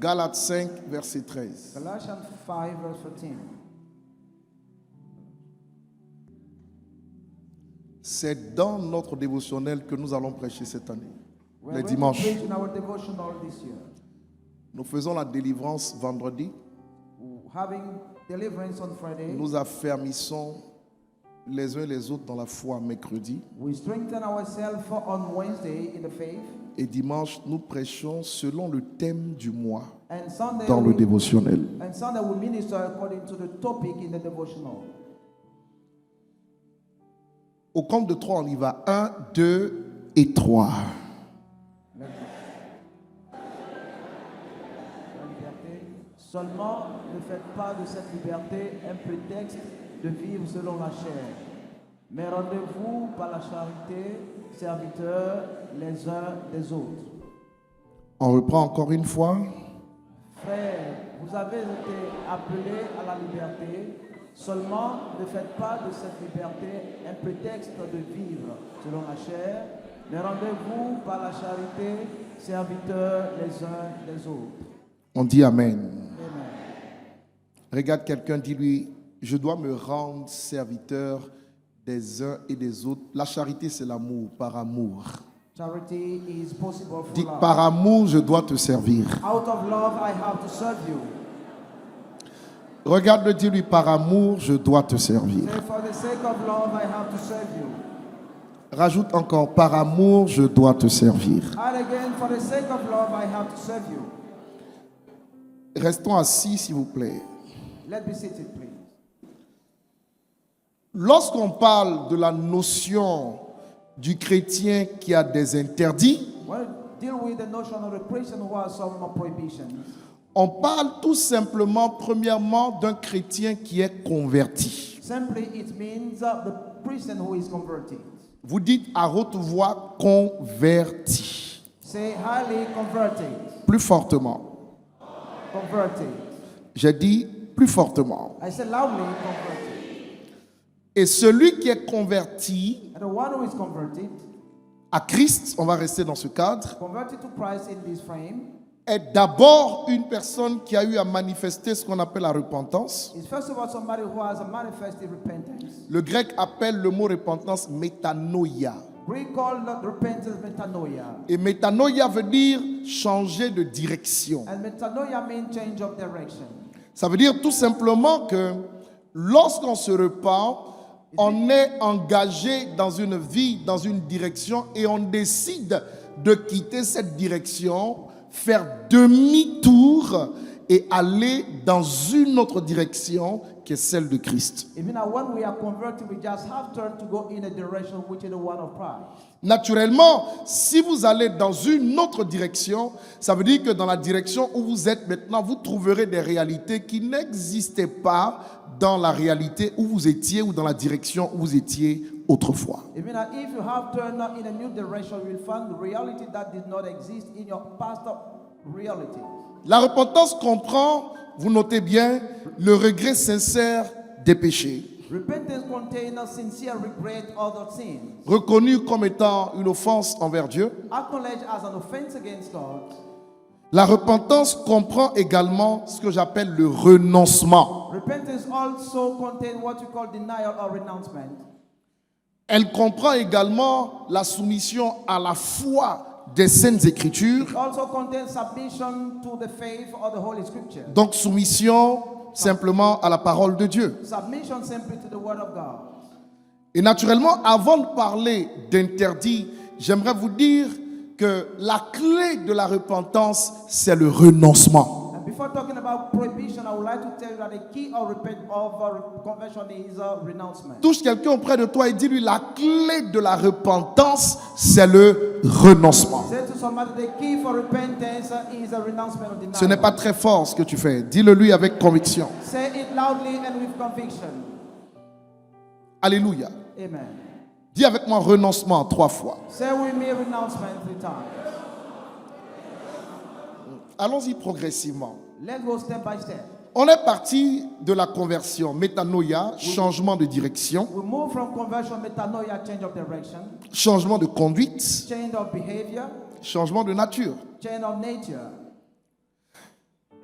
Galates 5, verset 13. Galatians 5, verse 14. C'est dans notre dévotionnel que nous allons prêcher cette année. We Les are going to dimanches. preach in our devotional this year. Nous faisons la délivrance vendredi. Having deliverance on Friday, Nous affermissons les uns les autres dans la foi mercredi. we strengthen ourselves on Wednesday in the faith, Et dimanche, nous prêchons selon le thème du mois and Sunday dans le we, dévotionnel. and Sunday we minister according to the topic in the devotional. Au compte de 3, on y va. 1, 2 et 3. La liberté. Seulement, ne faites pas de cette liberté un prétexte de vivre selon la chair, mais rendez-vous par la charité, serviteurs les uns des autres. On reprend encore une fois. Frères, vous avez été appelés à la liberté, seulement ne faites pas de cette liberté un prétexte de vivre selon la chair, mais rendez-vous par la charité, serviteurs les uns des autres. On dit Amen. Amen. Regarde quelqu'un, dis-lui, je dois me rendre serviteur des uns et des autres. La charité, c'est l'amour, par amour. Charity is possible for Dis, love. par amour, je dois te servir. Out of love, I have to serve you. Regarde-le, dis-lui, par amour, je dois te servir. Say, for the sake of love, I have to serve you. Rajoute encore, par amour, je dois te servir. And again, for the sake of love, I have to serve you. Restons assis, s'il vous plaît. Let me sit it, please. Lorsqu'on parle de la notion du chrétien qui a des interdits, When we deal with the notion of the Christian who has some prohibitions, on parle tout simplement, premièrement, d'un chrétien qui est converti. simply it means the Christian who is converted. Vous dites à haute voix converti. Say highly converted. Plus fortement. Converted. J'ai dit plus fortement. I say loudly converted. Et celui qui est converti And the one who is converted, à Christ, on va rester dans ce cadre, converted to Christ in this frame, est d'abord une personne qui a eu à manifester ce qu'on appelle la repentance. is first of all somebody who has a manifested repentance. Le grec appelle le mot repentance métanoïa. Greek called repentance metanoia. Et métanoïa veut dire changer de direction. And metanoia means change of direction. Ça veut dire tout simplement que lorsqu'on se repent, on est engagé dans une vie, dans une direction et on décide de quitter cette direction, faire demi-tour et aller dans une autre direction qui est celle de Christ. Even when we are converted, we just have turned to go in a direction which is the one of Christ. Naturellement, si vous allez dans une autre direction, ça veut dire que dans la direction où vous êtes maintenant, vous trouverez des réalités qui n'existaient pas dans la réalité où vous étiez ou dans la direction où vous étiez autrefois. Even if you have turned in a new direction, you will find the reality that did not exist in your past reality. La repentance comprend, vous notez bien, le regret sincère des péchés, Repentance contains a sincere regret of the sins, reconnu comme étant une offense envers Dieu. acknowledged as an offense against God. La repentance comprend également ce que j'appelle le renoncement. Repentance also contains what we call denial or renouncement. Elle comprend également la soumission à la foi des Saintes Écritures. It also contains submission to the faith of the Holy Scripture. Donc soumission simplement à la parole de Dieu. Submission simply to the Word of God. Et naturellement, avant de parler d'interdit, j'aimerais vous dire que la clé de la repentance, c'est le renoncement. And before talking about prohibition, I would like to tell you that the key of conversion is renouncement. Touche quelqu'un auprès de toi et dis-lui, la clé de la repentance, c'est le renoncement. Say to somebody, the key for repentance is a renouncement of denial. Ce n'est pas très fort ce que tu fais. Dis-le lui avec conviction. Say it loudly and with conviction. Alléluia. Amen. Dis avec moi renoncement 3 fois. Say with me renouncement 3 times. Allons-y progressivement. Let's go step by step. On est parti de la conversion, métanoïa, changement de direction, We move from conversion, metanoia, change of direction, changement de conduite, change of behavior, changement de nature. change of nature.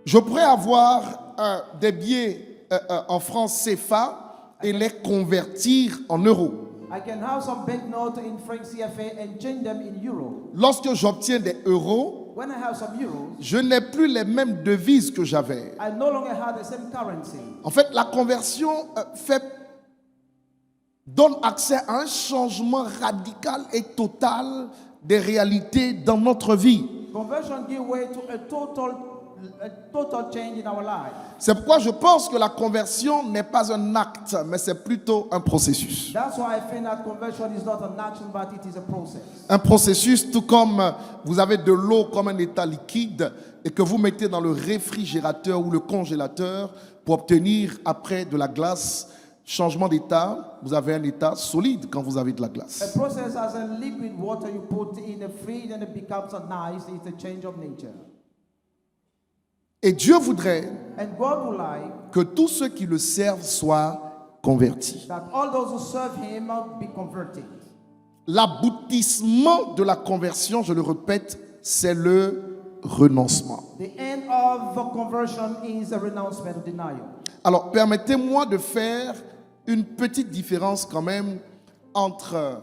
Je pourrais avoir des billets en francs CFA et les convertir en euros. I can have some banknotes in franc CFA and change them in euro. Lorsque j'obtiens des euros, When I have some euros, je n'ai plus les mêmes devises que j'avais. I no longer have the same currency. En fait, la conversion donne accès à un changement radical et total des réalités dans notre vie. Conversion gives way to a total change in our life. C'est pourquoi je pense que la conversion n'est pas un acte, mais c'est plutôt un processus. That's why I think that conversion is not an action, but it is a process. Un processus, tout comme vous avez de l'eau comme un état liquide et que vous mettez dans le réfrigérateur ou le congélateur pour obtenir après de la glace. Changement d'état, vous avez un état solide quand vous avez de la glace. A process as a liquid water you put in the fridge and it becomes a nice. It's a change of nature. Et Dieu voudrait And God would like que tous ceux qui le servent soient convertis. that all those who serve Him be converted. L'aboutissement de la conversion, je le répète, c'est le renoncement. The end of conversion is a renouncement, denial. Alors, permettez-moi de faire une petite différence quand même entre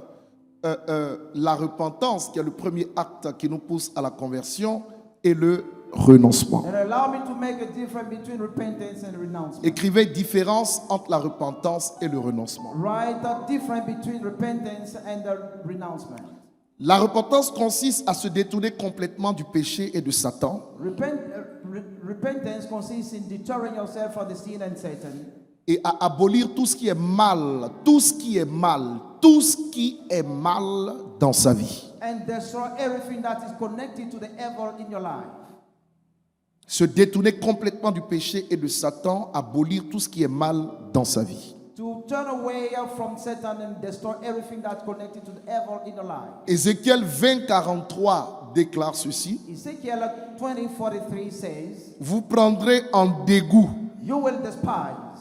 la repentance, qui est le premier acte qui nous pousse à la conversion, et le renoncement. And allow me to make a difference between repentance and renouncement. Écrivez différence entre la repentance et le renoncement. Write a difference between repentance and the renouncement. La repentance consiste à se détourner complètement du péché et de Satan Repentance consists in deterring yourself from the sin and Satan et à abolir tout ce qui est mal, tout ce qui est mal, tout ce qui est mal dans sa vie. and destroy everything that is connected to the evil in your life. Se détourner complètement du péché et de Satan, abolir tout ce qui est mal dans sa vie. To turn away from Satan and destroy everything that's connected to the evil in your life. Ézéchiel 20, 43 déclare ceci. Ezekiel 20:43 says, Vous prendrez en dégoût. you will despise.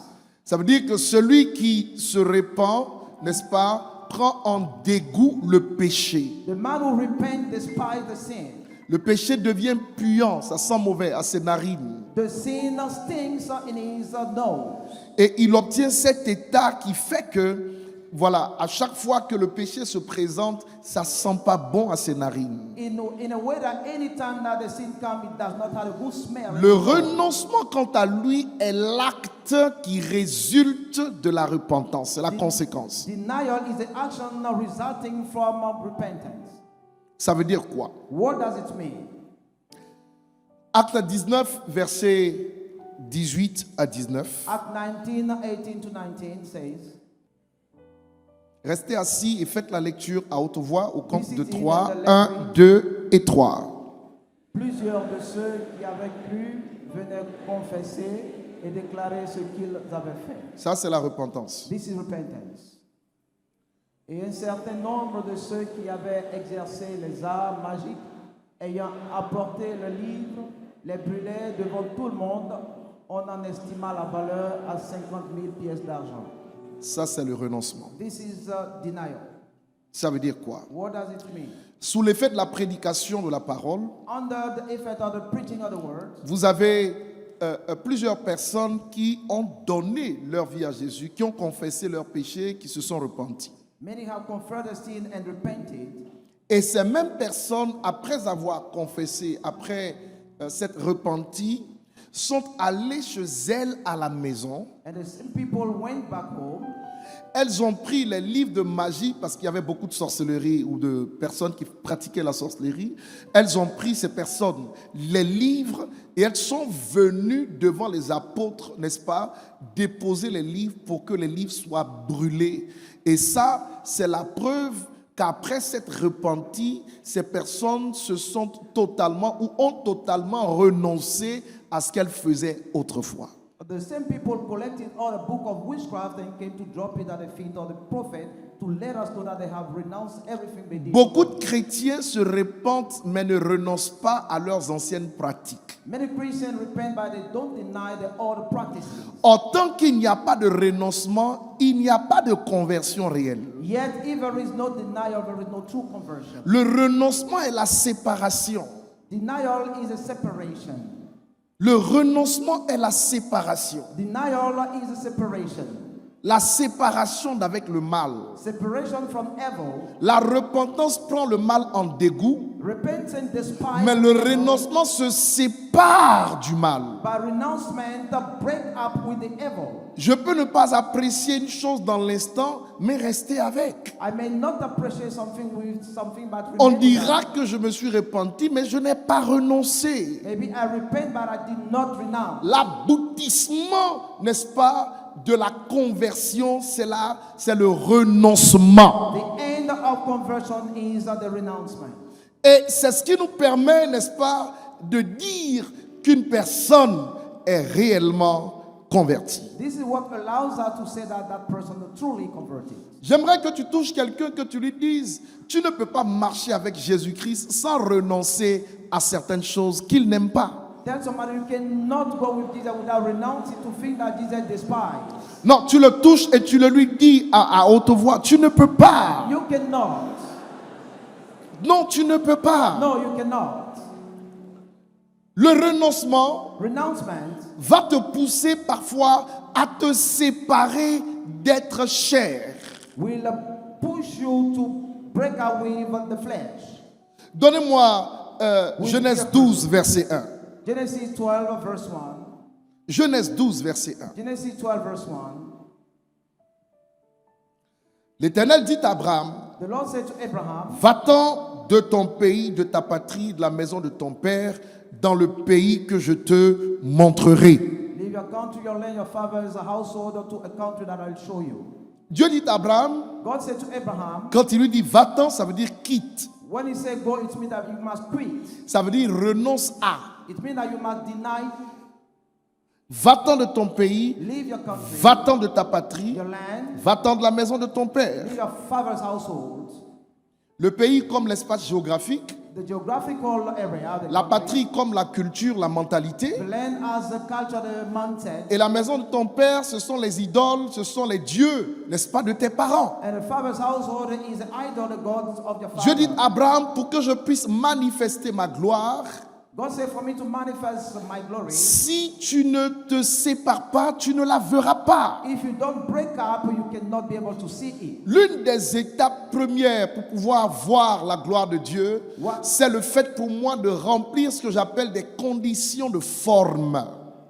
Ça veut dire que celui qui se répand, n'est-ce pas, prend en dégoût le péché. The man who repent despise the sin. Le péché devient puant, ça sent mauvais à ses narines. The sin stinks in his nose. Et il obtient cet état qui fait que, voilà, à chaque fois que le péché se présente, ça sent pas bon à ses narines. In a way that anytime that the sin comes, it does not have a good smell. Le renoncement, quant à lui, est l'acte qui résulte de la repentance. C'est la conséquence. Denial is the action resulting from repentance. Ça veut dire quoi? What does it mean? Acte 19, versets 18 à 19. Act 19:18-19 says, Restez assis et faites la lecture à haute voix au compte de Be seated 3. and 1, 2 et 3. plusieurs de ceux qui avaient cru venaient confesser et déclarer ce qu'ils avaient fait. Ça, c'est la repentance. This is repentance. Et un certain nombre de ceux qui avaient exercé les arts magiques, ayant apporté le livre, les brûlaient devant tout le monde, on en estima la valeur à 50 000 pièces d'argent. Ça, c'est le renoncement. This is denial. Ça veut dire quoi? What does it mean? Sous l'effet de la prédication de la parole, Under the effect of the preaching of the word, vous avez plusieurs personnes qui ont donné leur vie à Jésus, qui ont confessé leurs péchés, qui se sont repentis. many have confessed their sin and repented. Et ces mêmes personnes, après avoir confessé, après s'être repenties, sont allées chez elles à la maison. And the same people went back home. Elles ont pris les livres de magie parce qu'il y avait beaucoup de sorcellerie ou de personnes qui pratiquaient la sorcellerie. Elles ont pris ces personnes, les livres, et elles sont venues devant les apôtres, n'est-ce pas, déposer les livres pour que les livres soient brûlés. Et ça, c'est la preuve qu'après s'être repenties, ces personnes se sont totalement ou ont totalement renoncé à ce qu'elles faisaient autrefois. The same people collected all the book of witchcraft and came to drop it at the feet of the prophet to let us know that they have renounced everything they did. Beaucoup de chrétiens se repentent mais ne renoncent pas à leurs anciennes pratiques. Many Christians repent, but they don't deny the old practices. Or, tant qu'il n'y a pas de renoncement, il n'y a pas de conversion réelle. Yet, if there is no denial, there is no true conversion. Le renoncement est la séparation. Denial is a separation. Le renoncement est la séparation. Denial is a separation. La séparation d'avec le mal. Separation from evil. La repentance prend le mal en dégoût, Repentance despises mais le evil, renoncement se sépare du mal. but renouncement break up with the evil. Je peux ne pas apprécier une chose dans l'instant, mais rester avec. I may not appreciate something with something, but On remember dira that. que je me suis repenti, mais je n'ai pas renoncé. Maybe I repent, but I did not renounce. L'aboutissement, n'est-ce pas, de la conversion, c'est le renoncement. The end of conversion is the renouncement. Et c'est ce qui nous permet, n'est-ce pas, de dire qu'une personne est réellement convertie. This is what allows us to say that that person is truly converted. J'aimerais que tu touches quelqu'un, que tu lui dises, tu ne peux pas marcher avec Jésus-Christ sans renoncer à certaines choses qu'il n'aime pas. Tell somebody you cannot go with Jesus without renouncing to think that Jesus despises. Non, tu le touches et tu le lui dis à haute voix, tu ne peux pas. You cannot. Non, tu ne peux pas. No, you cannot. Le renoncement Renouncement va te pousser parfois à te séparer d'être chair. will push you to break away from the flesh. Donnez-moi Genèse 12, verset 1. Genesis 12, verse 1. Genèse 12, verset 1. Genesis 12, verse 1. L'Éternel dit à Abraham, The Lord said to Abraham, va-t'en de ton pays, de ta patrie, de la maison de ton père, dans le pays que je te montrerai. leave your country, your land, your father's household to a country that I'll show you. Dieu dit à Abraham, God said to Abraham, quand il lui dit va-t'en, ça veut dire quitte. when he said go, it means that you must quit. Ça veut dire renonce à. It means that you must deny, Va-t'en de ton pays, leave your country, va-t'en de ta patrie, your land, va-t'en de la maison de ton père. leave your father's household. Le pays comme l'espace géographique, The geographical area, the la country, patrie comme la culture, la mentalité, the land as the culture, the mindset, et la maison de ton père, ce sont les idoles, ce sont les dieux, n'est-ce pas, de tes parents. and the father's household is the idol, the gods of your Dieu dit father. à Abraham, pour que je puisse manifester ma gloire, God said for me to manifest my glory, si tu ne te sépares pas, tu ne la verras pas. if you don't break up, you cannot be able to see it. L'une des étapes premières pour pouvoir voir la gloire de Dieu, c'est le fait pour moi de remplir ce que j'appelle des conditions de forme.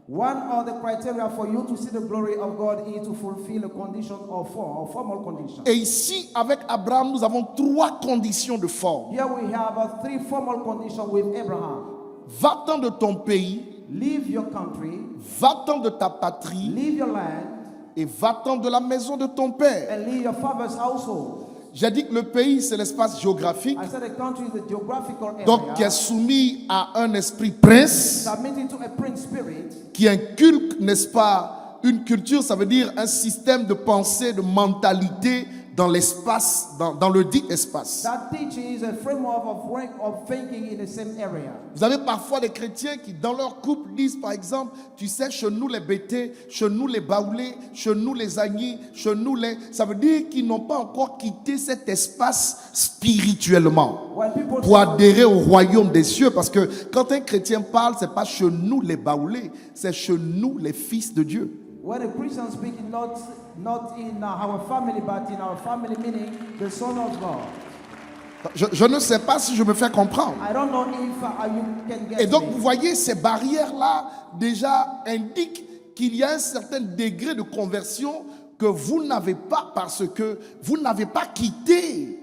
One of the criteria for you to see the glory of God is to fulfill a condition of form, or formal condition. Et ici, avec Abraham, nous avons 3 conditions de forme. Here we have 3 formal conditions with Abraham. Va-t'en de ton pays, Leave your country, va-t'en de ta patrie leave your land, et va-t'en de la maison de ton père. and leave your father's household. J'ai dit que le pays, c'est l'espace géographique, I said the country is the geographical area, donc qui est soumis à un esprit prince, submitting to a prince spirit, qui inculque, n'est-ce pas, une culture, ça veut dire un système de pensée, de mentalité dans l'espace, dans le dit espace. that teaches a framework of thinking in the same area. Vous avez parfois des chrétiens qui, dans leur couple, disent par exemple, tu sais, chez nous les bêtés, chez nous les baoulés, chez nous les agnis, chez nous les... Ça veut dire qu'ils n'ont pas encore quitté cet espace spirituellement When people pour adhérer au royaume des cieux. Parce que quand un chrétien parle, c'est pas chez nous les baoulés, c'est chez nous les fils de Dieu. when a Christian speaking, not in our family, but in our family, meaning the Son of God. Je ne sais pas si je me fais comprendre. I don't know if you can get Et donc, me. vous voyez, ces barrières-là déjà indiquent qu'il y a un certain degré de conversion que vous n'avez pas parce que vous n'avez pas quitté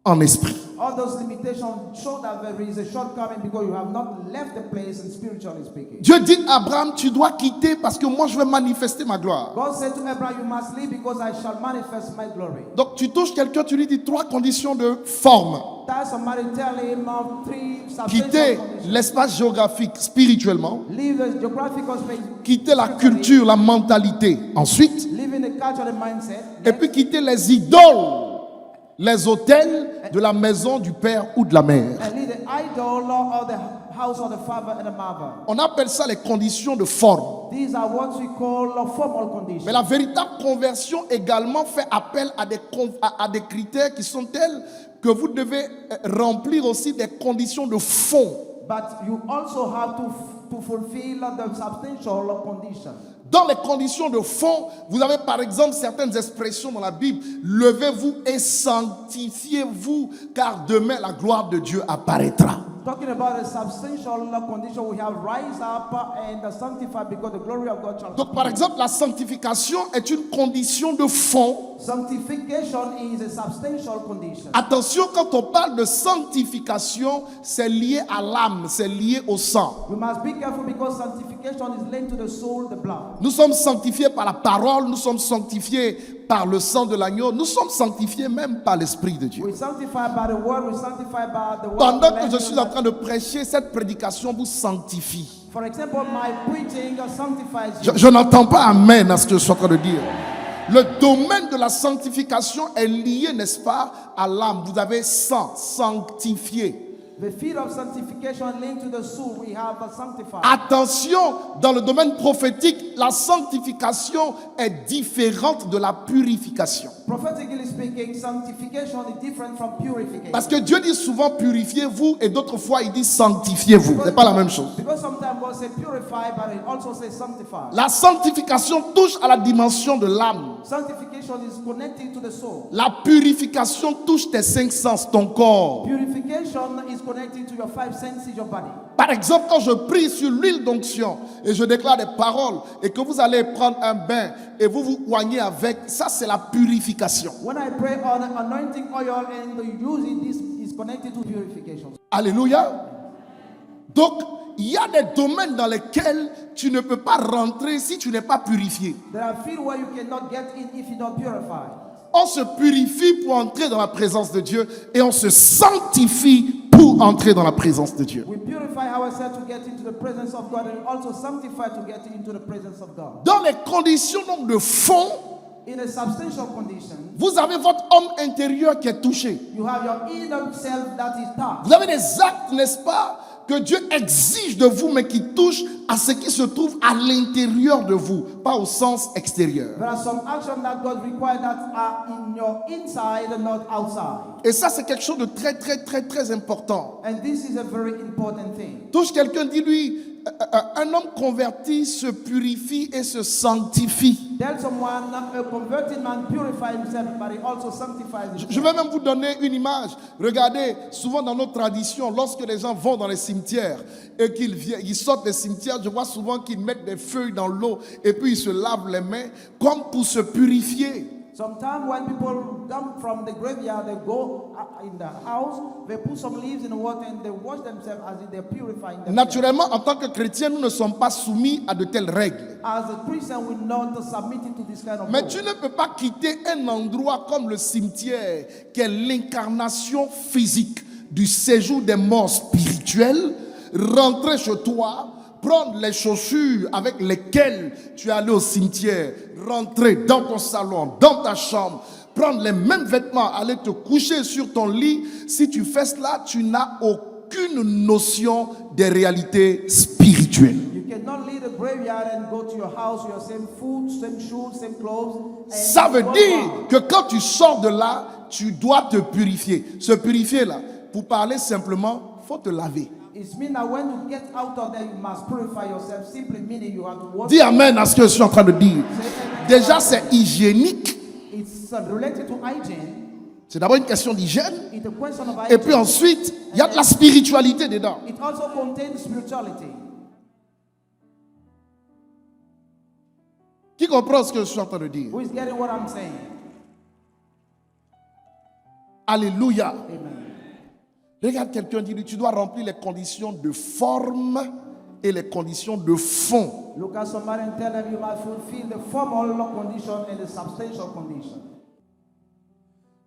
en esprit. All those limitations show that there is a shortcoming because you have not left the place in spiritually speaking. Dieu dit à Abraham, tu dois quitter parce que moi je vais manifester ma gloire. God said to Abraham, you must leave because I shall manifest my glory. Donc tu touches quelqu'un, tu lui dis 3 conditions de forme. Tell somebody, tell him of 3 Quitter substantial conditions. l'espace géographique spirituellement, Leave the geographical space. quitter la culture, la mentalité ensuite, Live in the culture, the mindset. et puis quitter les idoles, les autels de la maison du père ou de la mère. And leave the idol of the house of the father and the mother. On appelle ça les conditions de forme. These are what we call formal conditions. Mais la véritable conversion également fait appel à des critères qui sont tels que vous devez remplir aussi des conditions de fond But you also have to fulfill the substantial condition. Dans les conditions de fond, vous avez par exemple certaines expressions dans la Bible. Levez-vous et sanctifiez-vous, car demain la gloire de Dieu apparaîtra. Talking about a substantial condition, we have rise up and sanctify because the glory of God shall Donc par exemple, la sanctification est une condition de fond. Sanctification is a substantial condition. Attention, quand on parle de sanctification, c'est lié à l'âme, c'est lié au sang. We must be careful because sanctification is linked to the soul, the blood. Nous sommes sanctifiés par la parole, nous sommes sanctifiés par le sang de l'agneau, nous sommes sanctifiés même par l'Esprit de Dieu. We sanctify by the word, we sanctify by the word. Pendant que je suis en train de prêcher, cette prédication vous sanctifie. For example, my preaching sanctifies you. Je n'entends pas amen à ce que je suis en train de dire. Le domaine de la sanctification est lié, n'est-ce pas, à l'âme. Vous avez sanctifié. The field of sanctification linked to the soul, we have sanctified. Attention, dans le domaine prophétique, la sanctification est différente de la purification. Prophetically speaking, sanctification is different from purification. Parce que Dieu dit souvent purifiez-vous et d'autres fois il dit sanctifiez-vous. Ce n'est pas la même chose. Because sometimes God says purify, but it also says sanctify. La sanctification touche à la dimension de l'âme. Sanctification is connected to the soul. La purification touche tes cinq sens, ton corps. Purification is connected to your five senses, your body. Par exemple, quand je prie sur l'huile d'onction et je déclare des paroles et que vous allez prendre un bain et vous vous oignez avec, ça c'est la purification. When I pray on anointing oil and you use it, this is connected to purification. Alléluia. Donc, il y a des domaines dans lesquels tu ne peux pas rentrer si tu n'es pas purifié. There are fields where you cannot get in if you don't purify. On se purifie pour entrer dans la présence de Dieu et on se sanctifie pour entrer dans la présence de Dieu. We purify ourselves to get into the presence of God and also sanctify to get into the presence of God. Dans les conditions donc de fond, In a substantial condition, vous avez votre homme intérieur qui est touché. you have your inner self that is touched. Vous avez des actes, n'est-ce pas, que Dieu exige de vous, mais qui touchent à ce qui se trouve à l'intérieur de vous, pas au sens extérieur. There are some actions that God requires that are in your inside and not outside. Et ça, c'est quelque chose de très, très, très, très important. And this is a very important thing. Touche quelqu'un, dis-lui, un homme converti se purifie et se sanctifie. Tell someone a converted man purifies himself, but he also sanctifies himself. Je vais même vous donner une image. Regardez, souvent dans nos traditions, lorsque les gens vont dans les cimetières et qu'ils sortent des cimetières, je vois souvent qu'ils mettent des feuilles dans l'eau et puis ils se lavent les mains comme pour se purifier. Sometimes when people come from the graveyard, they go in the house, they put some leaves in the water and they wash themselves as if they're purifying themselves. Naturellement, en tant que chrétien, nous ne sommes pas soumis à de telles règles. As a Christian, we're not submitting to this kind of Mais law. tu ne peux pas quitter un endroit comme le cimetière, qui est l'incarnation physique du séjour des morts spirituels, rentrer chez toi, prendre les chaussures avec lesquelles tu es allé au cimetière, rentrer dans ton salon, dans ta chambre, prendre les mêmes vêtements, aller te coucher sur ton lit. Si tu fais cela, tu n'as aucune notion des réalités spirituelles. You cannot leave the graveyard and go to your house with your same food, same shoes, same clothes. And Ça veut go dire out. que quand tu sors de là, tu dois te purifier. Se purifier là, pour parler simplement, il faut te laver. It means that when you get out of there, you must purify yourself. Simply meaning you have to wash. Dis amen à ce que je suis en train de dire. Déjà, c'est hygiénique. It's related to hygiene. C'est d'abord une question d'hygiène. It's a question of Et hygiene. puis ensuite, il y a de la spiritualité dedans. It also contains spirituality. Qui comprend ce que je suis en train de dire? Who is getting what I'm saying? Alléluia. Amen. Regarde quelqu'un, dis-lui, tu dois remplir les conditions de forme et les conditions de fond. Look at somebody and tell them you must fulfill the formal condition and the substantial condition.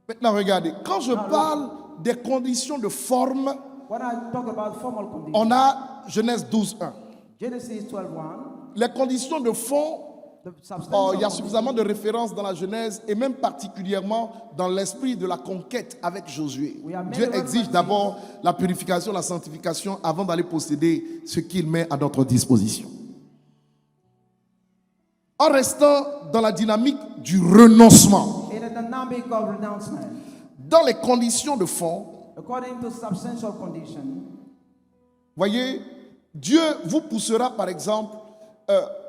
Maintenant, regardez, quand je parle des conditions de forme, When I talk about formal condition, on a Genèse 12:1. Genesis 12:1, Les conditions de fond, the substantial il y a condition. suffisamment de références dans la Genèse et même particulièrement dans l'esprit de la conquête avec Josué. We are many Dieu exige references. d'abord la purification, la sanctification avant d'aller posséder ce qu'il met à notre disposition. En restant dans la dynamique du renoncement, In the dynamic of renouncement, dans les conditions de fond, according to substantial condition, Voyez, Dieu vous poussera par exemple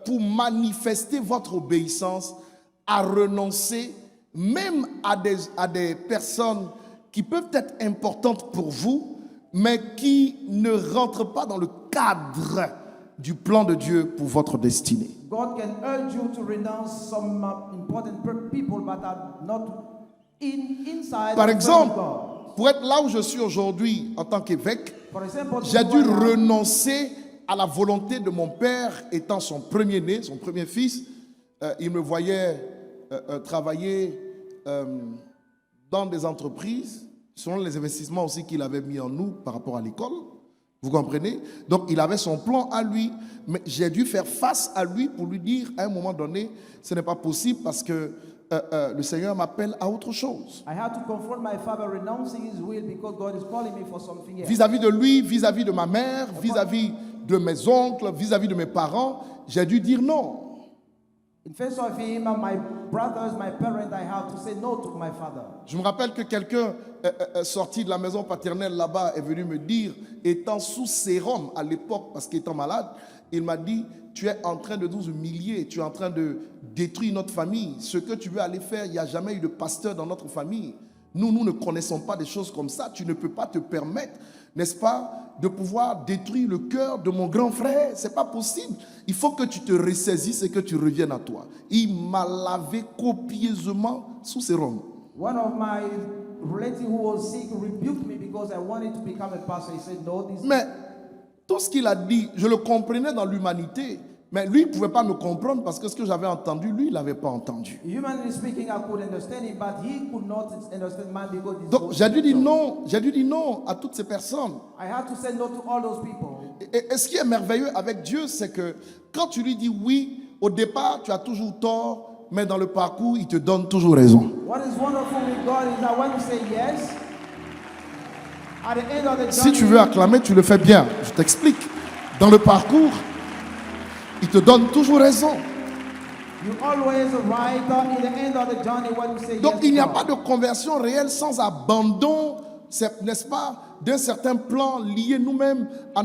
pour manifester votre obéissance à renoncer même à des personnes qui peuvent être importantes pour vous, mais qui ne rentrent pas dans le cadre du plan de Dieu pour votre destinée. God can urge you to renounce some important people but are not inside Par the exemple, will of God. pour être là où je suis aujourd'hui en tant qu'évêque, For example, j'ai dû to renoncer à la volonté de mon père, étant son premier-né, son premier fils. Il me voyait travailler dans des entreprises, selon les investissements aussi qu'il avait mis en nous par rapport à l'école. Vous comprenez? Donc, il avait son plan à lui, mais j'ai dû faire face à lui pour lui dire, à un moment donné, ce n'est pas possible parce que le Seigneur m'appelle à autre chose. I had to confront my father renouncing his will because God is calling me for something else. Vis-à-vis de lui, vis-à-vis de ma mère, vis-à-vis de mes oncles, vis-à-vis de mes parents, j'ai dû dire non. In face of him and my brothers, my parents, I had to say no to my father. Je me rappelle que quelqu'un sorti de la maison paternelle là-bas est venu me dire, étant sous sérum à l'époque, parce qu'étant malade, il m'a dit, tu es en train de nous humilier, tu es en train de détruire notre famille. Ce que tu veux aller faire, il n'y a jamais eu de pasteur dans notre famille. Nous ne connaissons pas des choses comme ça. Tu ne peux pas te permettre, n'est-ce pas, de pouvoir détruire le cœur de mon grand frère. Ce n'est pas possible. Il faut que tu te ressaisisses et que tu reviennes à toi. Il m'a lavé copieusement sous sérum. One of my relatives who was sick rebuked me because I wanted to become a pastor. He said, no, this Mais tout ce qu'il a dit, je le comprenais dans l'humanité. Mais lui, il ne pouvait pas me comprendre parce que ce que j'avais entendu, lui, il n'avait pas entendu. humanly speaking, I could understand him, but he could not understand man because this Donc was j'ai dû dire spiritual. non, j'ai dû dire non à toutes ces personnes. I had to say no to all those people. Et ce qui est merveilleux avec Dieu, c'est que quand tu lui dis oui, au départ, tu as toujours tort, mais dans le parcours, il te donne toujours raison. What is wonderful with God is that when you say yes, at the end of the Si journey, tu veux acclamer, tu le fais bien. Je t'explique. Dans le parcours, il te donne toujours raison. you always right in the end of the journey when you say Donc yes il to n'y a God. pas de conversion réelle sans abandon, n'est-ce pas, d'un certain plan lié nous-mêmes à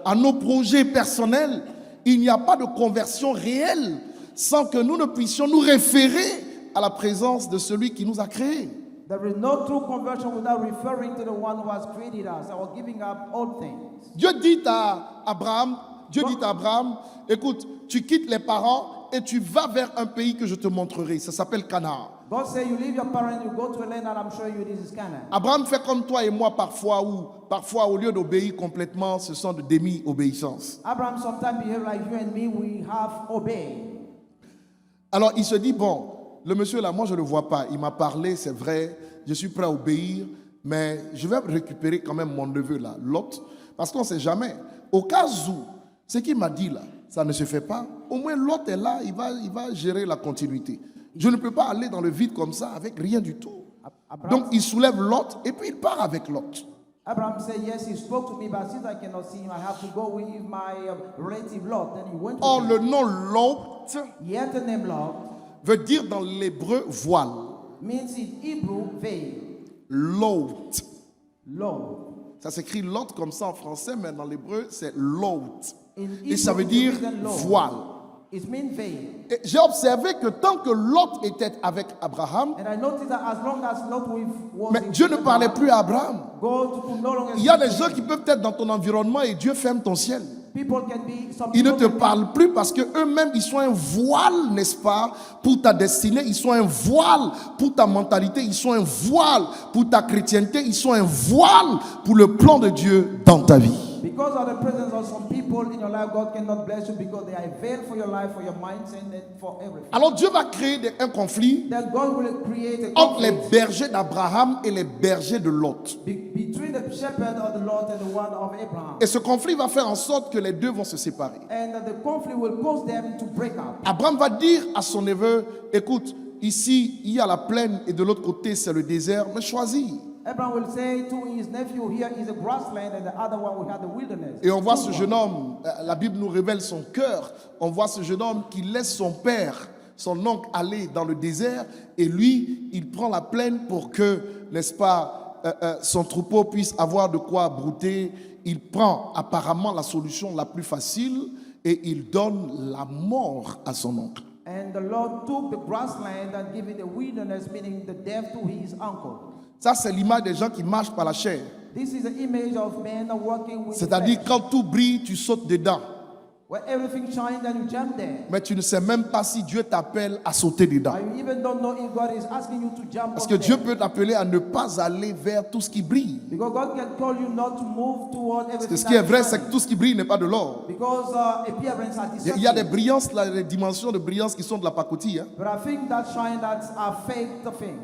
à nos projets personnels. Il n'y a pas de conversion réelle sans que nous ne puissions nous référer à la présence de celui qui nous a créés. There is no true conversion without referring to the one who has created us or giving up all things. Dieu dit à Abraham, écoute, tu quittes les parents et tu vas vers un pays que je te montrerai. Ça s'appelle Canaan. God said, you leave your parents, you go to a land and I'm showing you this is Canaan. Abraham fait comme toi et moi parfois, où parfois au lieu d'obéir complètement, ce sont de demi-obéissances. Abraham sometimes behave like you and me, we have obeyed. Alors il se dit, bon, le monsieur là, moi je ne le vois pas. Il m'a parlé, c'est vrai, je suis prêt à obéir, mais je vais récupérer quand même mon neveu là, Lot, parce qu'on ne sait jamais. Au cas où, ce qu'il m'a dit là, ça ne se fait pas, au moins Lot est là, il va gérer la continuité. Je ne peux pas aller dans le vide comme ça avec rien du tout. Donc il soulève Lot et puis il part avec Lot. Abraham said, yes, he spoke to me, but since I cannot see him, I have to go with my relative Lot. Then he went with Or him. le nom Lot Yet the name Lot veut dire dans l'hébreu voile. means in Hebrew veil. Lot. Lot. Ça s'écrit Lot comme ça en français, mais dans l'hébreu c'est Lot. In Et ça veut Hebrew, dire it's written Lot. voile. It means veil. Et j'ai observé que tant que Lot était avec Abraham, And I noticed that as long as Lot was mais in Dieu ne parlait plus à Abraham. God could no longer Il y a speak des to gens him. qui peuvent être dans ton environnement et Dieu ferme ton ciel. People can be, some Ils ne people te can be- parlent plus parce que eux-mêmes ils sont un voile, n'est-ce pas, pour ta destinée. Ils sont un voile pour ta mentalité. Ils sont un voile pour ta chrétienté. Ils sont un voile pour le plan de Dieu dans ta vie. Because of the presence of some people in your life, God cannot bless you because they are a veil for your life, for your mindset, and for everything. Alors Dieu va créer un conflit Then God will create a entre les conflict bergers d'Abraham et les bergers de Lot. between the shepherd of the Lord and the one of Abraham. Et ce conflit va faire en sorte que les deux vont se séparer. And the conflict will cause them to break up. Abraham va dire à son neveu, écoute, ici il y a la plaine et de l'autre côté c'est le désert, mais choisis. Abraham will say to his nephew, here is a grassland, and the other one will have the wilderness. Et on voit ce Choose jeune one. homme, la Bible nous révèle son cœur. On voit ce jeune homme qui laisse son père, son oncle, aller dans le désert. Et lui, il prend la plaine pour que, n'est-ce pas, son troupeau puisse avoir de quoi brouter il prend apparemment la solution la plus facile et il donne la mort à son oncle. And the Lord took the grassland and gave it the wilderness, meaning the death to his uncle. Ça, c'est l'image des gens qui marchent par la chair. This is the image of men walking with the C'est-à-dire, flesh. quand tout brille, tu sautes dedans. Where everything shines and you jump there. Mais tu ne sais même pas si Dieu t'appelle à sauter dedans. And you even don't know if God is asking you to jump Parce up que Dieu there. peut t'appeler à ne pas aller vers tout ce qui brille. Because God can call you not to move toward Parce everything que ce qui est vrai, that c'est is que shining. tout ce qui brille n'est pas de l'or. Because appearance are Il y a des deceptive. brillances, là, des dimensions de brillance qui sont de la pacotille. Hein. But I think that shine that's a fake thing.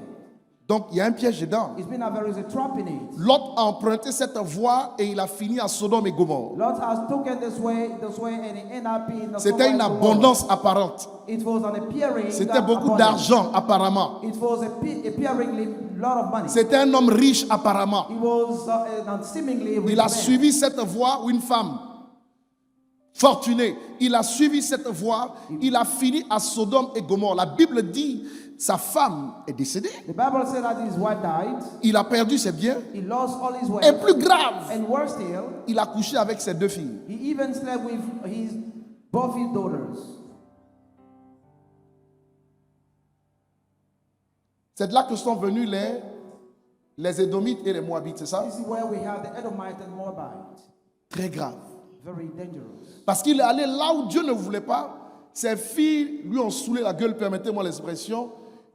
Donc, il y a un piège dedans. It's been there is a trap in it. Lot a emprunté cette voie et il a fini à Sodome et Gomorrhe. Lot has taken this way, and it ended up in the C'était une abondance apparente. It was an appearing. C'était beaucoup d'argent apparemment. It was appearingly lot of money. C'était un homme riche apparemment. It was seemingly rich Il a man. suivi cette voie, ou une femme fortunée. Il a suivi cette voie. Il a fini à Sodome et Gomorrhe. La Bible dit, sa femme est décédée. The Bible said that his wife died. Il a perdu ses biens. He lost all his Et wealth. plus grave, And worse still, il a couché avec ses deux filles. he even slept with both his daughters. C'est de là que sont venus les Édomites et les Moabites, c'est ça? This is where we have the Edomite and Moabite. Très grave. Very dangerous. Parce qu'il est allé là où Dieu ne voulait pas. Ses filles lui ont saoulé la gueule, permettez-moi l'expression.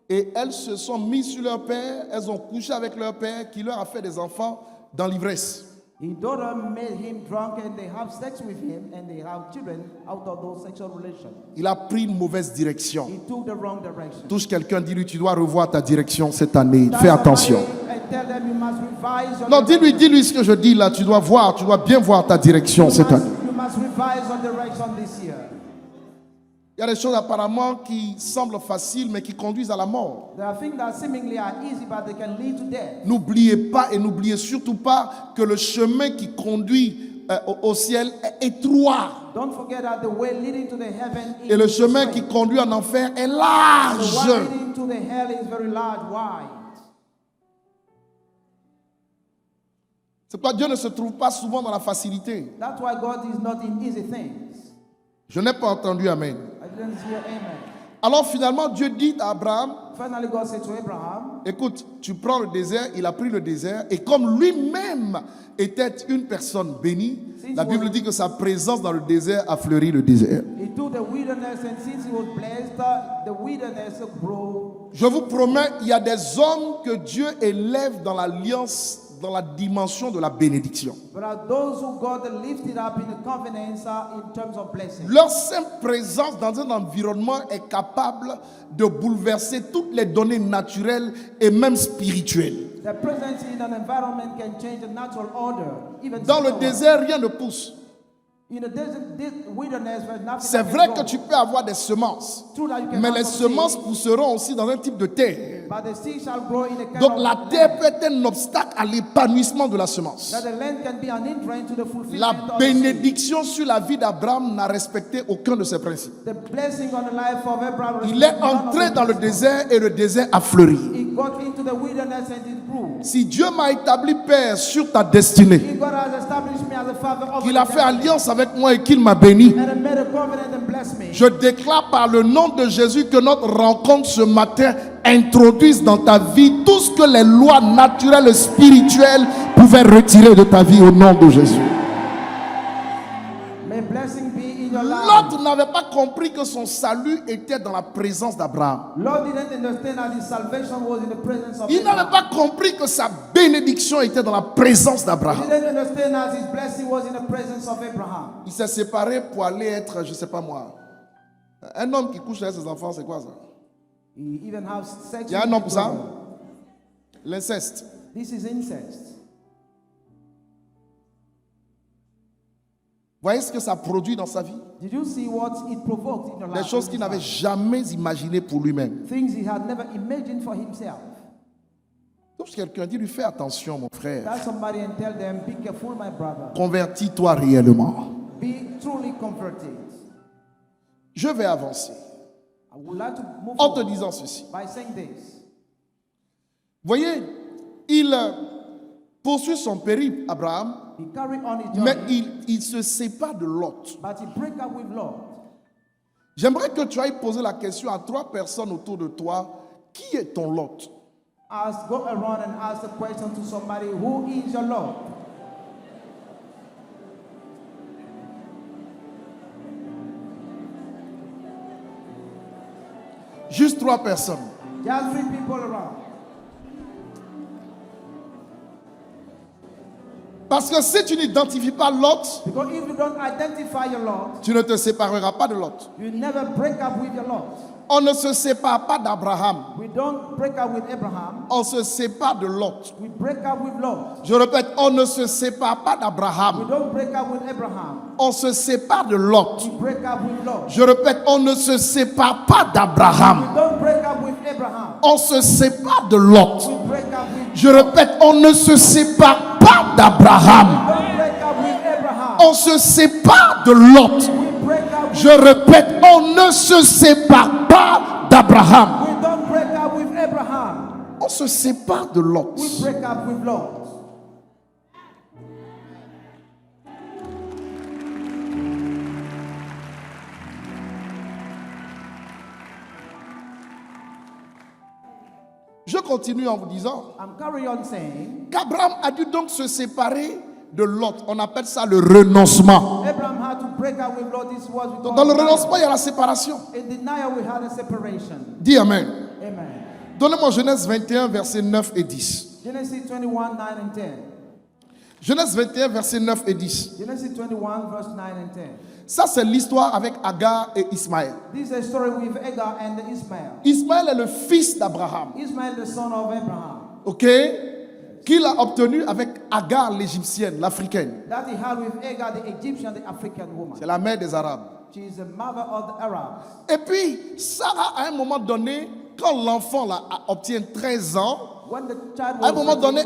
Et elles se sont mises sur leur père. Elles ont couché avec leur père qui leur a fait des enfants dans l'ivresse. His daughter made him drunk and they have sex with him and they have children out of those sexual relations. Il a pris une mauvaise direction. He took the wrong direction. Touche quelqu'un, dis-lui, tu dois revoir ta direction cette année. Fais attention. And tell them you must revise your Non, direction. dis-lui ce que je dis là. Tu dois bien voir ta direction cette année. You must revise your direction this year. Il y a des choses apparemment qui semblent faciles mais qui conduisent à la mort. There are things that seemingly are easy but they can lead to death. N'oubliez pas et n'oubliez surtout pas que le chemin qui conduit au ciel est étroit. Don't forget that the way leading to the heaven is Et le chemin straight. qui conduit en enfer est The large. one leading to the hell is very large, wide. C'est pourquoi Dieu ne se trouve pas souvent dans la facilité. That's why God is not in easy things. Je n'ai pas entendu Amen. I didn't hear amen. Alors finalement, Dieu dit à Abraham, Finally, God said to Abraham, écoute, tu prends le désert, il a pris le désert, et comme lui-même était une personne bénie, la Bible dit que sa présence dans le désert a fleuri le désert. he took the wilderness and since he was blessed, the wilderness grew. Je vous promets, il y a des hommes que Dieu élève dans l'alliance, dans la dimension de la bénédiction. But those who God lifted up in the covenants in terms of blessing. Leur simple présence dans un environnement est capable de bouleverser toutes les données naturelles et même spirituelles. The presence in an environment can change the natural order. Even Dans le spiritual. désert, rien ne pousse. In the desert, this wilderness, where nothing C'est can vrai grow. que tu peux avoir des semences, True that you can mais have les some semences seed, pousseront aussi dans un type de terre. but the seed shall grow in a kind Donc of la land. terre peut être un obstacle à l'épanouissement de la semence. That the land can be an hindrance to the fulfillment La of the seed. bénédiction sur la vie d'Abraham n'a respecté aucun de ses principes. The blessing on the life of Abraham. Il est entré dans le désert et le désert a fleuri. He got into the wilderness and it grew. Si Dieu m'a établi père sur ta destinée, If God has established me as a father of qu'il the a fait destiny, alliance avec moi et qu'il m'a béni, and made a covenant and blessed me. je déclare par le nom de Jésus que notre rencontre ce matin introduise dans ta vie tout ce que les lois naturelles et spirituelles pouvaient retirer de ta vie au nom de Jésus. May blessing be in your life. L'autre n'avait pas compris que son salut était dans la présence d'Abraham. Lord didn't understand that his salvation was in the presence of Il n'avait Abraham. pas compris que sa bénédiction était dans la présence He d'Abraham. didn't understand that his blessing was in the presence of Abraham. Il s'est séparé pour aller être, je ne sais pas moi, un homme qui couche avec ses enfants, c'est quoi ça? He even has sex Il y a un with nom pour his ça? brother. L'inceste. This is incest. Voyez ce que ça produit dans sa vie? Did you see what it provoked in your Des life? choses qu'il n'avait jamais imaginées pour lui-même. Things he had never imagined for himself. Donc quelqu'un dit, lui fais attention mon frère. Tell somebody and tell them, be careful, my brother. Convertis-toi réellement. Be truly converted. Je vais avancer I would like to move en te forward disant ceci. by saying this. Voyez, il poursuit son périple, Abraham. He carried on his mais journey, il se sépare de Lot. but he break up with Lot. J'aimerais que tu ailles poser la question à 3 personnes autour de toi. Qui est ton Lot? Go around and ask the question to somebody, who is your Lord? Juste 3 personnes. Just 3 people around. Parce que si tu n'identifies pas Lot, Because if you don't identify your Lord, tu ne te sépareras pas de Lot. you never break up with your Lord. On ne se sépare pas d'Abraham. We don't break up with Abraham. On se sépare de Lot. We break up with Lot. Je répète, on ne se sépare pas We d'Abraham. don't break up with Abraham. On se sépare de Lot. We break up with Lot. Je répète, on ne se sépare pas We d'Abraham. don't break up with Abraham. On se sépare de Lot. We break up with Je répète, on ne se sépare pas d'Abraham. Don't break up with Abraham. On se sépare de Lot. We break up with Je répète, on ne se sépare pas d'Abraham. We don't break up with Abraham. On se sépare de Lot. We break up with Lot. Je continue en vous disant I'm carry on saying, qu'Abraham a dû donc se séparer de Lot. On appelle ça le renoncement. Abraham had to break up with Lot. This was we call Dans le denial. renoncement, il y a la séparation. In denial, we had a separation. Dis Amen. Amen. Donnez-moi Genèse 21, versets 9 et 10. Genesis 21, 9 and 10. Genèse 21, versets 9 et 10. Genesis 21, verse 9 and 10. Ça, c'est l'histoire avec Agar et Ismaël. This is a story with Agar and Ismael. Ismaël est le fils d'Abraham. Ismael, the son of Abraham, Ok? Qu'il a obtenu avec Agar, l'égyptienne, l'africaine. that he had with Agar, the Egyptian, the African woman. C'est la mère des Arabes. She is the mother of the Arabs. Et puis, Sarah, à un moment donné, quand l'enfant là, obtient 13 ans, When the child à un moment was donné,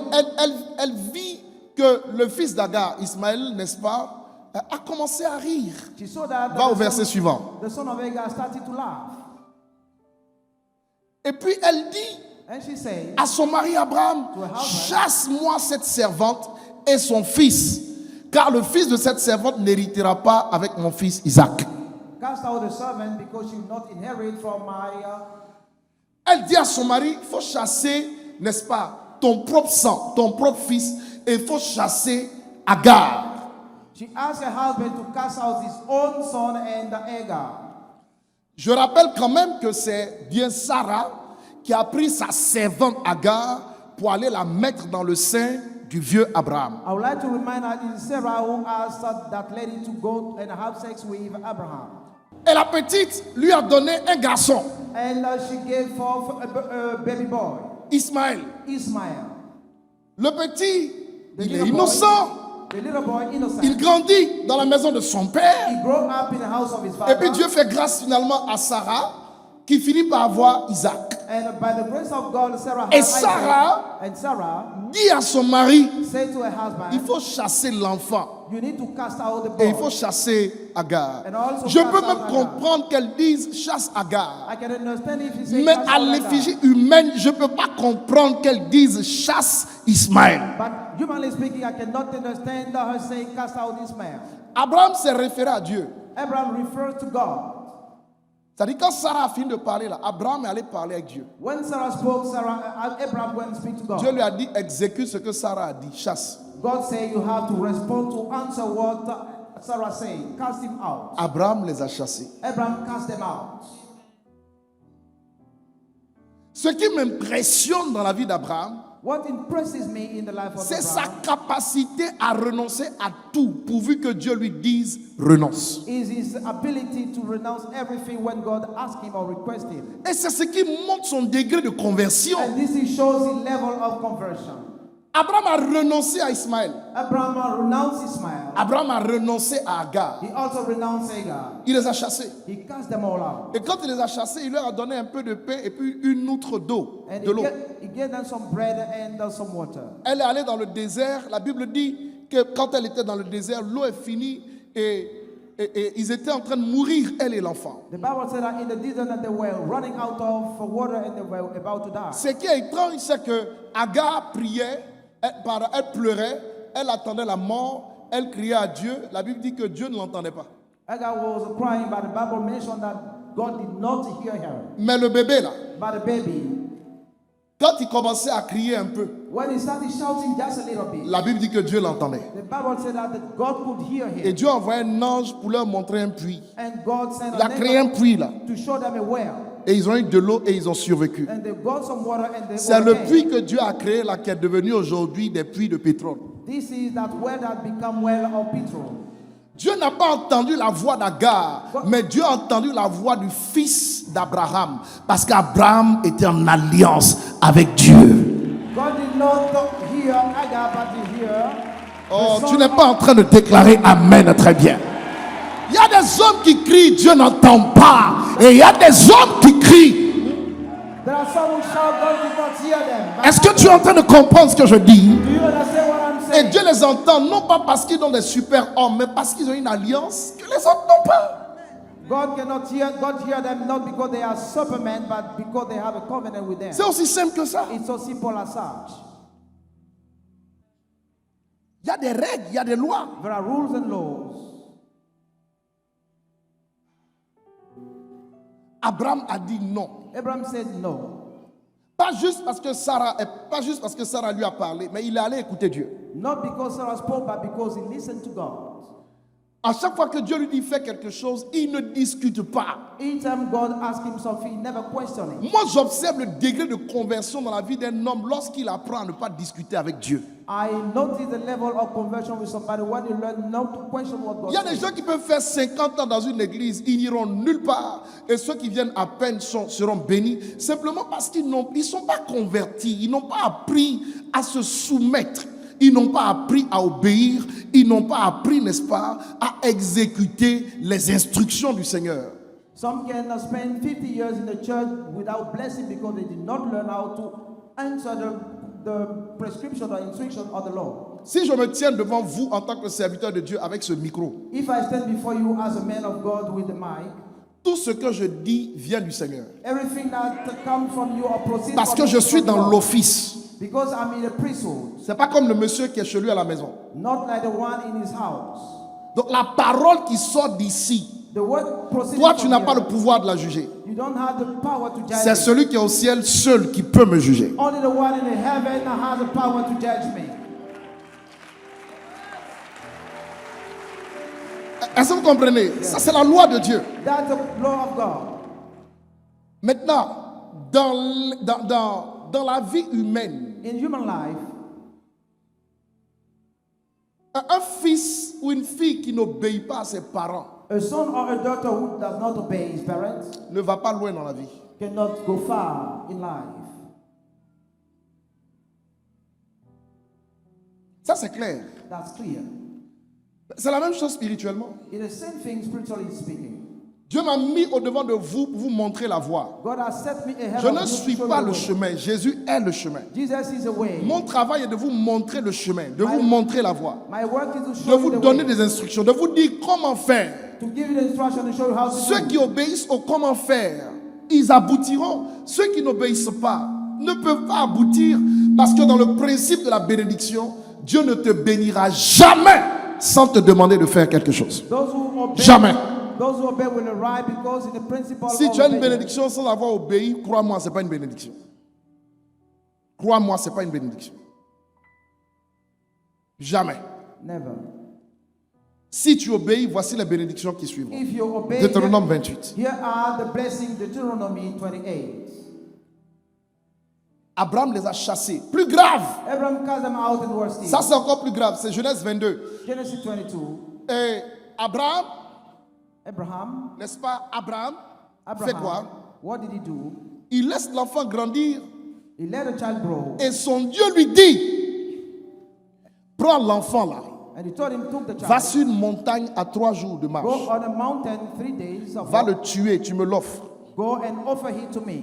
elle vit que le fils d'Agar, Ismaël, n'est-ce pas, a commencé à rire. she saw that Va au the verset suivant. son of Agar started to laugh. Et puis elle dit And she said, à son mari Abraham, To her husband. chasse-moi cette servante et son fils, car le fils de cette servante n'héritera pas avec mon fils Isaac. cast out the servant because she will not inherit from my... Elle dit à son mari, il faut chasser, n'est-ce pas, ton propre sang, ton propre fils, et il faut chasser Agar. She asked her husband to cast out his own son and Agar. Je rappelle quand même que c'est bien Sarah qui a pris sa servante Agar pour aller la mettre dans le sein du vieux Abraham. I would like to remind her it is Sarah who asked that lady to go and have sex with Abraham. Et la petite lui a donné un garçon, And she gave forth a baby boy, Ismaël. Ismael. Le petit, The il est little boy- innocent. The little boy, innocent. Il grandit dans la maison de son père. He grew up in the house of his Et father. puis Dieu fait grâce finalement à Sarah qui finit par avoir Isaac. And by the grace of God, Sarah Et had Isaac. Sarah- And Sarah Dit à son mari, said to her il husband, faut chasser l'enfant you need to cast out the et il boy. faut chasser Agar. And also Je cast peux out même Agar. comprendre qu'elle dise chasse Agar. I can understand if you say Mais cast à out Agar. l'effigie humaine, je ne peux pas comprendre qu'elle dise chasse Ismaël. But humanly speaking, I cannot understand her saying cast out Ismael. Abraham s'est référé à Dieu. Abraham refers to God. C'est-à-dire quand Sarah a fini de parler là, Abraham est allé parler avec Dieu. When Sarah spoke, Abraham went and speak to God. Dieu lui a dit exécute ce que Sarah a dit, chasse. God said you have to respond to answer what Sarah said. Cast him out. Abraham les a chassés. Abraham cast them out. Ce qui m'impressionne dans la vie d'Abraham, What impresses me in the life of c'est sa Abraham capacité à renoncer à tout pourvu que Dieu lui dise renonce. is his ability to renounce everything when God asks him or requests him. Et c'est ce qui montre son degré de conversion. And this shows the level of conversion. Abraham a renoncé à Ismaël. Abraham renounced Ismael. Abraham a renoncé à Agar. He also renounced Agar. Il les a chassés. He cast them all out. Et quand il les a chassés, il leur a donné un peu de pain et puis une outre d'eau, And de l'eau. he gave them some bread and some water. Elle est allée dans le désert. La Bible dit que quand elle était dans le désert, l'eau est finie et ils étaient en train de mourir, elle et l'enfant. The Bible said that in the desert that they were running out of water and they were about to die. Ce qui est étrange, c'est que Agar priait, elle pleurait elle attendait la mort, elle criait à Dieu. La Bible dit que Dieu ne l'entendait pas. Agar was crying, but the Bible mentioned that God did not hear her. Mais le bébé là, But the baby, quand il commençait à crier un peu, when he started shouting just a little bit, la Bible dit que Dieu l'entendait. the Bible said that God could hear Et him. Dieu a envoyé un ange pour leur montrer un puits. And God sent Il a an créé un angel puits là. to show them a well. Et ils ont eu de l'eau et ils ont survécu. And they got some water and they C'est le overcame. puits que Dieu a créé là qui est devenu aujourd'hui des puits de pétrole. This is that well that become well of petrol. Dieu n'a pas entendu la voix d'Agar, mais Dieu a entendu la voix du fils d'Abraham. Parce qu'Abraham était en alliance avec Dieu. God did not hear Agar, but he heard. Oh, tu n'es pas en train de déclarer Amen très bien. Il y a des hommes qui crient, Dieu n'entend pas. Et il y a des hommes qui crient. There are some who shout, God did not hear them. Est-ce que tu es en train de comprendre ce que je dis? Do you understand what I'm Et saying? Dieu les entend, non pas parce qu'ils ont des super hommes, mais parce qu'ils ont une alliance que les autres n'ont pas. God hear them not because they are supermen, but because they have a covenant with them. C'est aussi simple que ça. It's so simple as such. Il y a des règles, il y a des lois. There are rules and laws. Abraham a dit non. Abraham said no. Pas juste parce que Sarah lui a parlé, mais il est allé écouter Dieu. Not because Sarah spoke, but because he listened to God. À chaque fois que Dieu lui dit fais quelque chose, il ne discute pas. Each time God asked him something, he never questioned it. Moi, j'observe le degré de conversion dans la vie d'un homme lorsqu'il apprend à ne pas discuter avec Dieu. I notice the level of conversion with somebody when you learn not to question what God Il y a des says. gens qui peuvent faire 50 ans dans une église, ils n'iront nulle part. Et ceux qui viennent à peine seront bénis, simplement parce qu'ils ne sont pas convertis, ils n'ont pas appris à se soumettre, ils n'ont pas appris à obéir, ils n'ont pas appris, n'est-ce pas, à exécuter les instructions du Seigneur. Some can spend 50 years in the church without blessing because they did not learn how to answer the prescription or instruction of the Lord. Si je me tiens devant vous en tant que serviteur de Dieu avec ce micro, If I stand before you as a man of God with the mic, tout ce que je dis vient du Seigneur. everything that comes from you or proceeds Parce from que je suis from dans God. l'office. Because I'm in a priesthood, C'est pas comme le monsieur qui est chez lui à la maison. not like the one in his house. Donc la parole qui sort d'ici, The word proceeds toi tu from n'as pas here. le pouvoir de la juger. You don't have the power to judge C'est me. celui qui est au ciel seul qui peut me juger. Only the one in the heaven has the power to judge me. Est-ce que vous comprenez? Ça c'est la loi de Dieu. That's the law of God. Maintenant, dans la vie humaine, In human life, un fils ou une fille qui n'obéit pas à ses parents a son or a daughter who does not obey his parents ne va pas loin dans la vie. cannot go far in life. Ça c'est clair. That's clear. C'est la même chose spirituellement. It is the same thing spiritually speaking. Dieu m'a mis au devant de vous pour vous montrer la voie. God has set me ahead Je of ne you to suis show pas you le the way. chemin. Jésus est le chemin. Jesus is the way. Mon travail est de vous montrer le chemin, de vous montrer la voie, My work is to de show you vous the donner way. des instructions, de vous dire comment faire. To give you the instruction to show you how to Ceux do. qui obéissent au comment faire, ils aboutiront. Ceux qui n'obéissent pas ne peuvent pas aboutir parce que dans le principe de la bénédiction, Dieu ne te bénira jamais sans te demander de faire quelque chose. Those who obey, Jamais. Those who obey will arrive because in the principle Si of tu as une obeying, bénédiction sans avoir obéi, crois-moi, ce n'est pas une bénédiction. Crois-moi, ce n'est pas une bénédiction. Jamais. never. Si tu obéis, voici les bénédictions qui suivront. If you obey, Deutéronome 28. here are the blessings, Deuteronomy 28. Abraham les a chassés. Plus grave. Abraham cast them out in worse things. Ça, c'est encore plus grave. C'est Genèse 22. Genesis 22. Et Abraham, Abraham, n'est-ce pas, Abraham fait quoi? what did he do? Il laisse l'enfant grandir He let a child grow, et son Dieu lui dit, prends l'enfant là, and he told him, took the va child, sur une montagne à 3 jours de go marche, on a mountain 3 days of va walk, le tuer, tu me l'offres. go and offer him to me.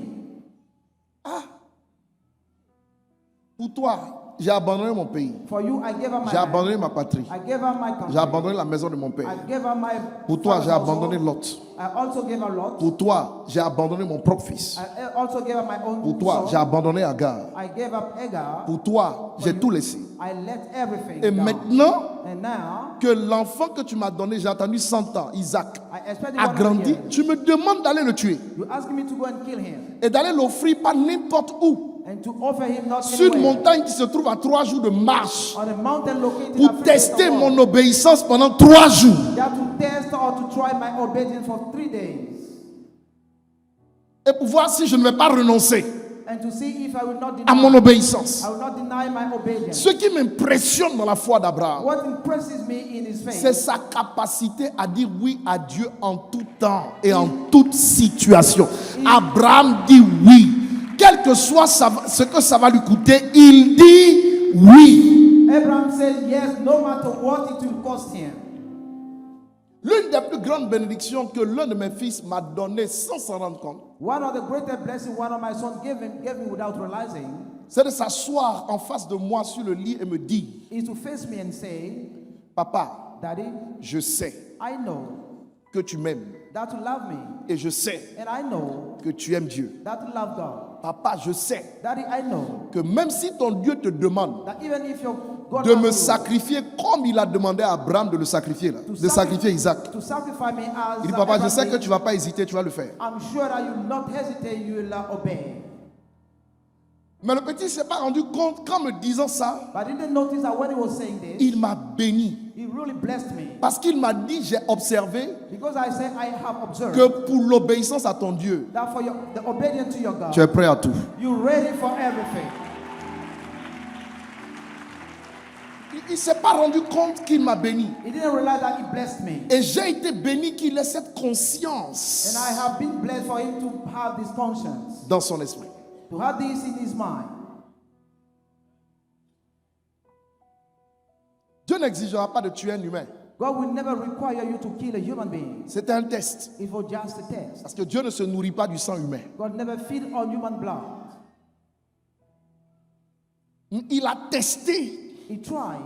Pour toi, j'ai abandonné mon pays. For you, I gave up my J'ai land. abandonné ma patrie. I gave up my country. J'ai abandonné la maison de mon père. I gave up my Pour toi, father's j'ai abandonné household. Lot. I also gave up Lot. Pour toi, j'ai abandonné mon propre fils. I also gave up my own Pour toi, son. j'ai abandonné Agar. I gave up Agar. Pour toi, j'ai tout laissé. I let everything Et down. maintenant And now, que l'enfant que tu m'as donné, j'ai attendu 100 ans, Isaac, I expect a 100 grandi, years. tu me demandes d'aller le tuer You ask me to go and kill him et d'aller l'offrir pas n'importe où. and to offer him not Sur une anywhere. montagne qui se trouve à 3 jours de marche On a mountain located pour at 3 days tester of mon walk. obéissance pendant 3 jours. You have to test or to try my obedience for 3 days Et pour voir si je ne vais pas renoncer and to see if I will not à mon deny. obéissance. I will not deny my obedience. Ce qui m'impressionne dans la foi d'Abraham, What impresses me in his faith c'est sa capacité à dire oui à Dieu en tout temps et en toute situation. Abraham dit oui. Quel que soit ce que ça va lui coûter, il dit oui. Abraham said yes, no matter what it will cost him. L'une des plus grandes bénédictions que l'un de mes fils m'a donné sans s'en rendre compte, One of the greatest blessings one of my sons gave me without realizing c'est de s'asseoir en face de moi sur le lit et me dire, is to face me and say, papa, Daddy, je sais I know que tu m'aimes that you love me, et je sais and I know que tu aimes Dieu. that you love God. Papa, je sais Daddy, I know que même si ton Dieu te demande that even if your God de me asks you sacrifier comme il a demandé à Abraham de le sacrifier, là, de sacrifier Isaac. to sacrifice me as Il dit, papa, je Abraham sais que did, tu ne vas pas hésiter, tu vas le faire. I'm sure that you will not hesitate, you will obey. Mais le petit ne s'est pas rendu compte qu'en me disant ça, But I didn't notice that when he was saying this, il m'a béni. he really blessed me. Parce qu'il m'a dit, j'ai observé Because I said I have observed que pour l'obéissance à ton Dieu, that for the obedience to your God, tu es prêt à tout. you're ready for everything. Il ne s'est pas rendu compte qu'il m'a béni. He didn't realize that he blessed me. Et j'ai été béni qu'il ait cette And conscience I have been blessed for him to have this conscience, dans son esprit. to have this in his mind. Dieu n'exigera pas de tuer un humain. God will never require you to kill a human being. C'est un test. It was just a test. Parce que Dieu ne se nourrit pas du sang humain. God never feed on human blood. Il a testé He tried.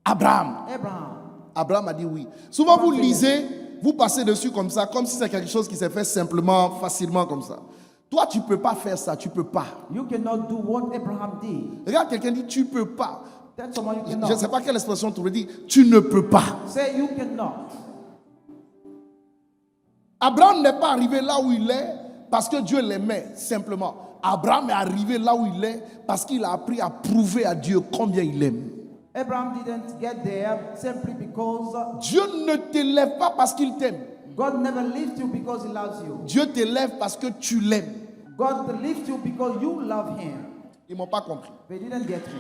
Abraham. Abraham. Abraham a dit oui. Souvent vous lisez, vous passez dessus comme ça, comme si c'est quelque chose qui s'est fait simplement, facilement comme ça. Toi, tu ne peux pas faire ça, tu ne peux pas. You cannot do what Abraham did. Regarde quelqu'un dit, tu ne peux pas. Tell someone you Je ne cannot. sais pas quelle expression tu veux dire, tu ne peux pas. Say you cannot. Abraham n'est pas arrivé là où il est parce que Dieu l'aimait, simplement. Abraham est arrivé là où il est parce qu'il a appris à prouver à Dieu combien il aime. Abraham didn't get there simply because Dieu ne t'élève pas parce qu'il t'aime. God never lifts you because he loves you. Dieu t'élève parce que tu l'aimes. God lifts you because you love him. Ils ne m'ont pas compris. They didn't get you.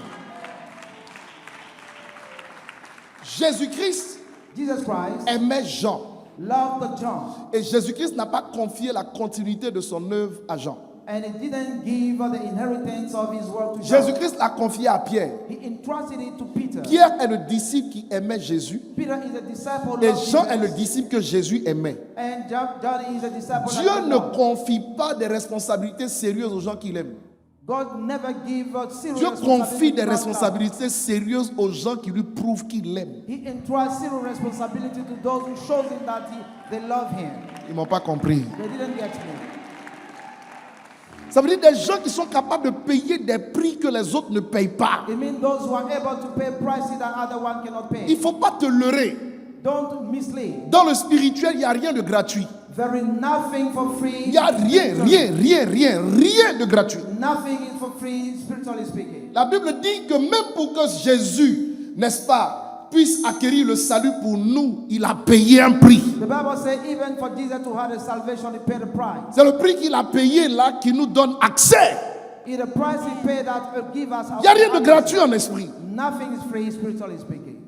Jésus-Christ Jesus Christ aimait Jean. loved John, Et Jésus-Christ n'a pas confié la continuité de son œuvre à Jean. and he didn't give the inheritance of his word to John. Jésus-Christ l'a confié à Pierre. He entrusted it to Peter. Pierre est le disciple qui aimait Jésus. Peter is a disciple Et of Jean Jesus. est le disciple que Jésus aimait. And John is a disciple of Dieu ne God. confie pas des responsabilités sérieuses aux gens qu'il aime. God never gives serious Dieu confie des responsibility to God. responsabilités sérieuses aux gens qui lui prouvent qu'il l'aime. He entrusts serious responsibility to those who shows him that they love him. Ils ne m'ont pas compris. They didn't get me. Ça veut dire des gens qui sont capables de payer des prix que les autres ne payent pas. It means those who are able to pay prices that other one cannot Il pay. ne faut pas te leurrer. Don't mislead. Dans le spirituel, il n'y a rien de gratuit. There is nothing for free. Il n'y a rien de gratuit. Nothing is for free, spiritually speaking. La Bible dit que même pour que Jésus, n'est-ce pas, puisse acquérir le salut pour nous, il a payé un prix. The Bible says even for Jesus to have a salvation, he paid a price. C'est le prix qu'il a payé là qui nous donne accès. It's the price he paid that will give us. Il n'y a rien de gratuit en esprit. Nothing is free, spiritually speaking.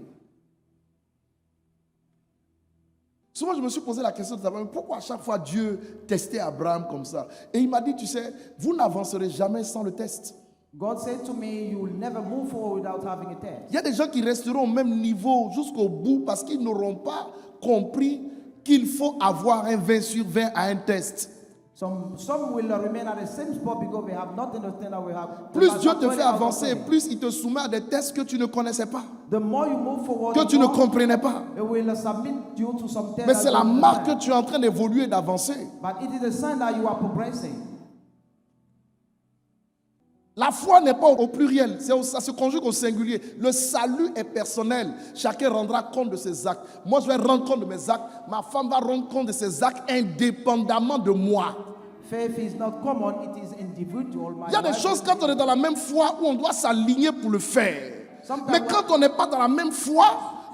Souvent, je me suis posé la question de savoir pourquoi à chaque fois Dieu testait Abraham comme ça. Et il m'a dit, tu sais, vous n'avancerez jamais sans le test. God said to me, you will never move forward without having a test. Il y a des gens qui resteront au même niveau jusqu'au bout parce qu'ils n'auront pas compris qu'il faut avoir un 20 sur 20 à un test. Some will remain at the same spot because we have not understand that we have. Plus Dieu te fait avancer, plus il te soumet à des tests que tu ne connaissais pas, The more you move forward, que tu ne comprenais pas. it will submit you to some tests. Mais c'est that la you marque que understand. tu es en train d'évoluer et d'avancer. But it is a sign that you are progressing. La foi n'est pas au pluriel, ça se conjugue au singulier. Le salut est personnel. Chacun rendra compte de ses actes. Moi, je vais rendre compte de mes actes. Ma femme va rendre compte de ses actes indépendamment de moi. Faith is not common, it is individual. Il y a des choses quand on est dans la même foi où on doit s'aligner pour le faire. Sometimes Mais quand on n'est pas dans la même foi,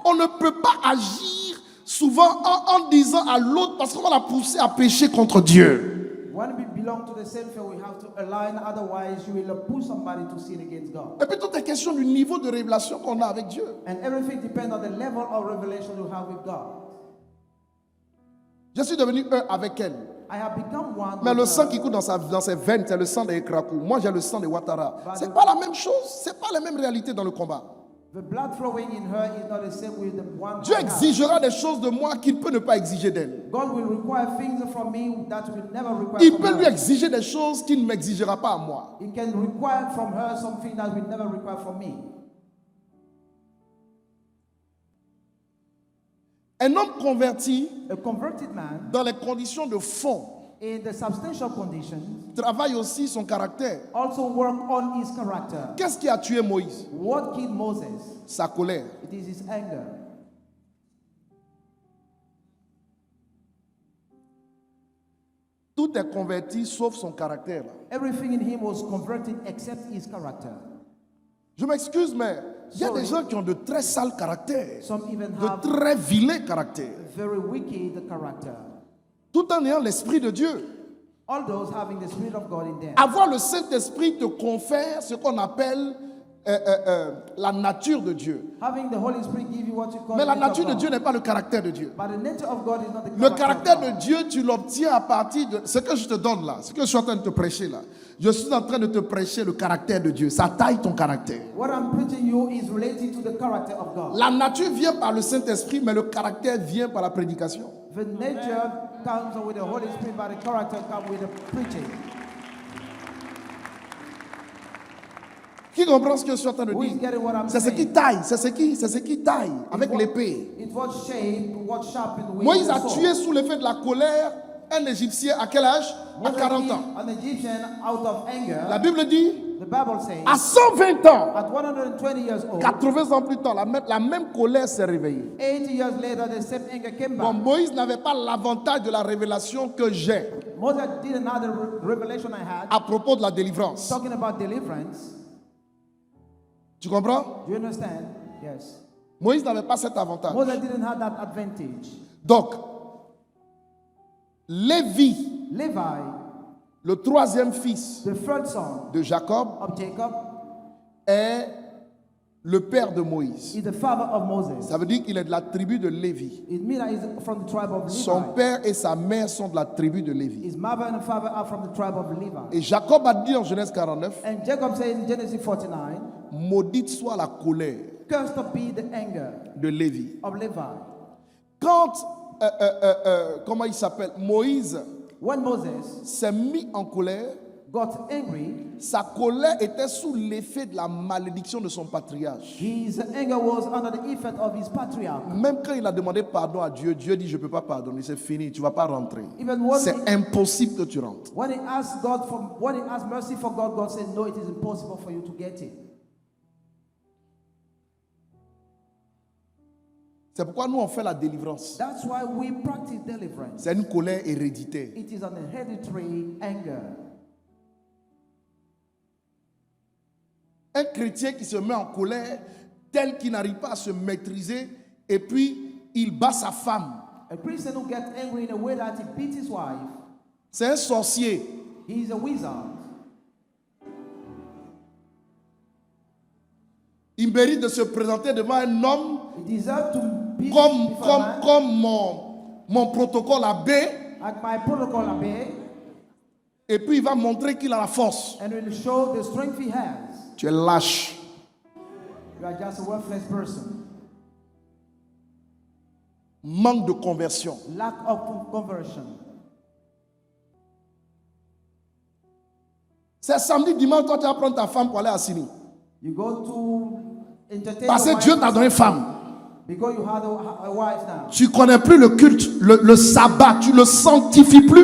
on ne peut pas agir souvent en disant à l'autre parce qu'on va la pousser à pécher contre Dieu. When we belong to the same faith, we have to align. Otherwise, you will push somebody to sin against God. Et puis tout est question du niveau de révélation qu'on a avec Dieu. And everything depends on the level of revelation you have with God. Je suis devenu un avec elle. I have become one. Mais with le sang her. qui coule dans ses veines, c'est le sang des Ekrakou. Moi, j'ai le sang de Ouattara. C'est pas la même chose. C'est pas la même réalité dans le combat. The blood flowing in her is not the same with the one. Dieu I have. exigera des choses de moi qu'il peut ne pas exiger d'elle. God will require things from me that will never require Il from peut lui her. exiger des choses qu'il ne m'exigera pas à moi. He can require from her something that will never require from me. Un homme converti A converted man, dans les conditions de fond in the substantial conditions, travaille aussi son caractère. also work on his character. Qu'est-ce qui a tué Moïse? What killed Moses? Sa colère. It is his anger. Tout est converti sauf son caractère. Everything in him was converted except his character. Je m'excuse, mais il y a Sorry. des gens qui ont de très sales caractères, Some even de have très vilains caractères, very wicked character. tout en ayant l'Esprit de Dieu. All those having the Spirit of God in them. Avoir le Saint-Esprit te confère ce qu'on appelle la nature de Dieu. Having the Holy Spirit give you what you call Mais the la nature nature of de God. Dieu n'est pas le caractère de Dieu. But the nature of God is not the Le character caractère of de God. Dieu, tu l'obtiens à partir de ce que je te donne là, ce que je suis en train de te prêcher là. Je suis en train de te prêcher le caractère de Dieu. Ça taille ton caractère. What I'm preaching you is related to the character of God. La nature vient par le Saint-Esprit, mais le caractère vient par la prédication. The nature comes with the Holy Spirit, but the character comes with the preaching. Qui comprend ce que je suis en train de Who is dire? getting what I'm C'est ce saying? qui taille, c'est ce qui taille avec l'épée. It was shape, what sharpened with Moïse the a sword. tué sous l'effet de la colère un Égyptien à quel âge? À Moses 40 killed ans. an Egyptian out of anger. La Bible dit, The Bible says, à 120 ans, at 120 years old, 80 ans plus tard, la même colère s'est réveillée. 80 years later, the same anger came Bon, back. Moïse n'avait pas l'avantage de la révélation que j'ai Moses didn't have the revelation I had, à propos de la délivrance. talking about deliverance. Tu comprends? Do you understand? Yes. Moïse n'avait pas cet avantage. Moses didn't have that advantage. Donc, Lévi, Levi, le troisième fils the third son de Jacob, of Jacob, est le père de Moïse. is the father of Moses. Ça veut dire qu'il est de la tribu de Lévi. It means that he's from the tribe of Son Levi. père et sa mère sont de la tribu de Lévi. His mother and father are from the tribe of Levi. Et Jacob a dit en Genèse 49, And Jacob said in Genesis 49, maudite soit la colère cursed be the anger de Lévi. of Levi. Quand, comment il s'appelle, Moïse When Moses s'est mis en colère, got angry, sa colère était sous l'effet de la malédiction de son patriarche. his anger was under the effect of his patriarch. Même quand il a demandé pardon à Dieu, Dieu dit je ne peux pas pardonner, c'est fini, tu ne vas pas rentrer. Even when C'est he, impossible que tu rentres. when he asked mercy for God, God said, no, it is impossible for you to get it. C'est pourquoi nous on fait la délivrance. That's why we practice deliverance. C'est une colère héréditaire. It is an hereditary anger. Un chrétien qui se met en colère tel qu'il n'arrive pas à se maîtriser et puis il bat sa femme. A Christian who gets angry in a way that he beats his wife, C'est un sorcier. he is a wizard. Il mérite de se présenter devant un homme He deserves to be before a man. comme mon protocole AB At my protocol obey, et puis il va montrer qu'il a la force. and will show the strength he has. Tu es lâche. You are just a worthless person. Manque de conversion. Lack of conversion. C'est samedi, dimanche, toi tu vas prendre ta femme pour aller à Sini. You go to entertain Parce your que Dieu wife t'a donné femme. because you had a wife now. Tu connais plus le culte, le sabbat, tu le sanctifies plus.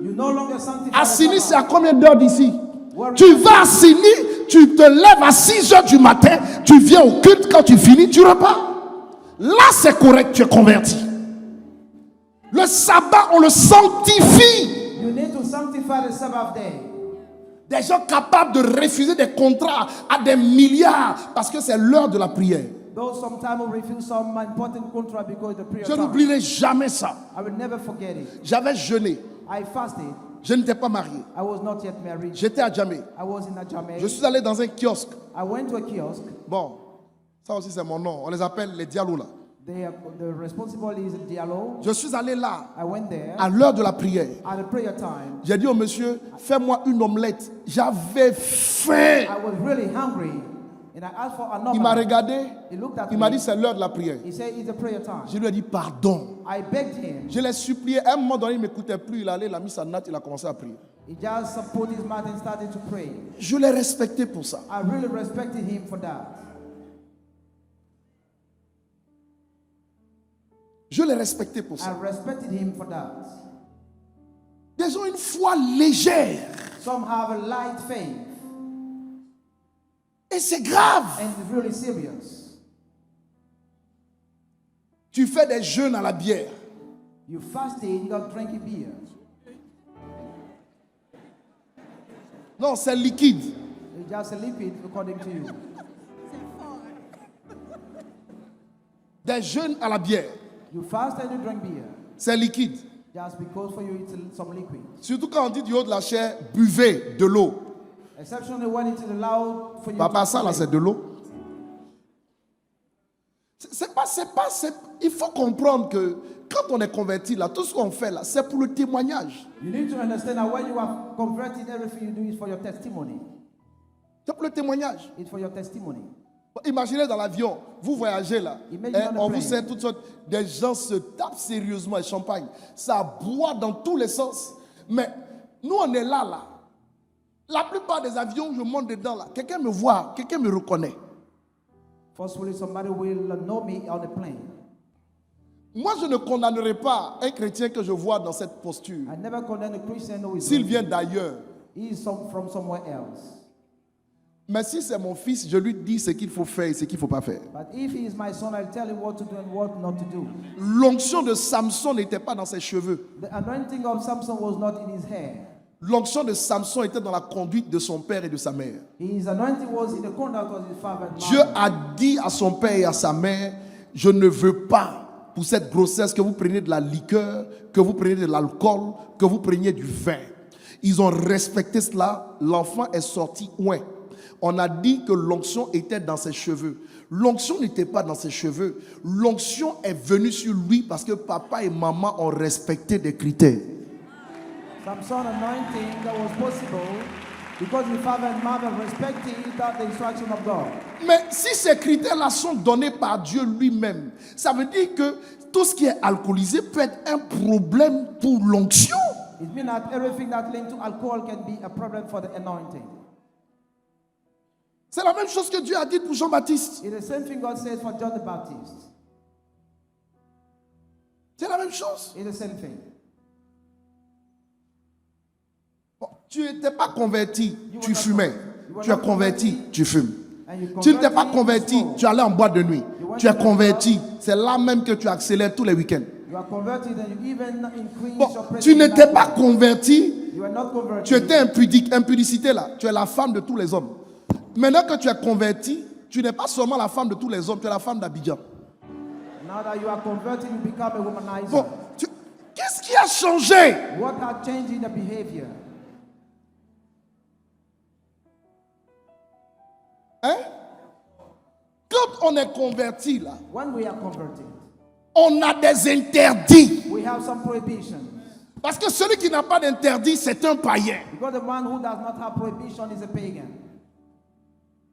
You no longer sanctify À the Sini, c'est à Sabbath. combien d'heures d'ici? Where Tu vas à Sini, tu te lèves à 6 heures du matin, tu viens au culte, quand tu finis, tu repars. Là, c'est correct, tu es converti. Le sabbat, on le sanctifie. you need to sanctify the Sabbath day. Des gens capables de refuser des contrats à des milliards parce que c'est l'heure de la prière. Those sometimes will refuse some important contract because the prayer Je time. n'oublierai jamais ça. I will never forget it. J'avais jeûné. I fasted. Je n'étais pas marié. I was not yet married. J'étais à Djamé. I was in Ajame. Je suis allé dans un kiosque. I went to a kiosk. Bon, ça aussi c'est mon nom. On les appelle les dialous là. The responsible is Diallo. Je suis allé là I went there à l'heure de la prière. at the prayer time. J'ai dit au monsieur, fais-moi une omelette. J'avais faim. I was really hungry and I asked for an Il m'a omelette. regardé. He looked at Il m'a me. dit, c'est l'heure de la prière. He said it's a prayer time. Je lui ai dit, pardon. I begged him. Je l'ai supplié. À un moment donné, il ne m'écoutait plus. Il allait, il a mis sa natte, il a commencé à prier. He just put his mouth and started to pray. Je l'ai respecté pour ça. I really respected him for that. Je l'ai respecté pour I ça. respected him for that. Ils ont une foi légère. Some have a light faith Et c'est grave. and it's really serious. Tu fais des jeûnes à la bière. You fasted, you got drinking beer. Non, c'est liquide. It's just a liquid according to you. Des jeûnes à la bière. You fast and you drink beer. C'est liquide. Just because for you it's some liquid. Surtout quand on dit du haut de la chair, buvez de l'eau. Exceptionally when it is allowed for you Papa, to ça là, drink. c'est de l'eau. Il faut comprendre que quand on est converti là, tout ce qu'on fait là, c'est pour le témoignage. You need to understand that when you are converted, everything you do is for your testimony. C'est pour le témoignage. It's for your testimony. Imaginez dans l'avion, vous voyagez là, Imagine hein, on the on vous plane. sert toutes sortes, des gens se tapent sérieusement le champagne, ça boit dans tous les sens. Mais nous on est là. La plupart des avions, je monte dedans là, quelqu'un me voit, quelqu'un me reconnaît. Forcefully, somebody will know me on the plane. Moi je ne condamnerai pas un chrétien que je vois dans cette posture, I never condemn a Christian who is s'il vient drinking. d'ailleurs. He is from somewhere else. Mais si c'est mon fils, je lui dis ce qu'il faut faire et ce qu'il ne faut pas faire. But if he is my son, I'll tell him what to do and what not to do. L'onction de Samson n'était pas dans ses cheveux. The anointing of Samson was not in his hair. L'onction de Samson était dans la conduite de son père et de sa mère. His anointing was in the conduct of his father and Dieu mother. a dit à son père et à sa mère, je ne veux pas pour cette grossesse que vous preniez de la liqueur, que vous preniez de l'alcool, que vous preniez du vin. Ils ont respecté cela. L'enfant est sorti ouin. On a dit que l'onction était dans ses cheveux. L'onction n'était pas dans ses cheveux. L'onction est venue sur lui parce que papa et maman ont respecté des critères. Samson anointing that was possible because his father and mother respected that the instruction of God. Mais si ces critères-là sont donnés par Dieu lui-même, ça veut dire que tout ce qui est alcoolisé peut être un problème pour l'onction. It means that everything that linked to alcohol can be a problem for the anointing. C'est la même chose que Dieu a dit pour Jean-Baptiste. It's the same thing God says for John the Baptist. C'est la même chose. It's the same thing. Bon, tu n'étais pas converti, You tu were not fumais. converted. You were Tu es not converti, converted. tu fumes. And you Tu n'étais pas converted, converti, you smoke. tu allais en boîte de nuit. You went Tu es to the converti, c'est là même que tu accélères tous les week-ends. You are converted and you even increase Bon, your presence tu in n'étais that pas way. converti, You are not converted. tu étais impudique. Impudicité là, tu es la femme de tous les hommes. Maintenant que tu es converti, tu n'es pas seulement la femme de tous les hommes, tu es la femme d'Abidjan. Now that you are converted, you become a womanizer. Bon, qu'est-ce qui a changé? What has changed in the behavior? Hein? Quand on est converti là, When we are converted, on a des interdits. we have some prohibitions. Parce que celui qui n'a pas d'interdit, c'est un païen. Because the one who does not have prohibition is a pagan.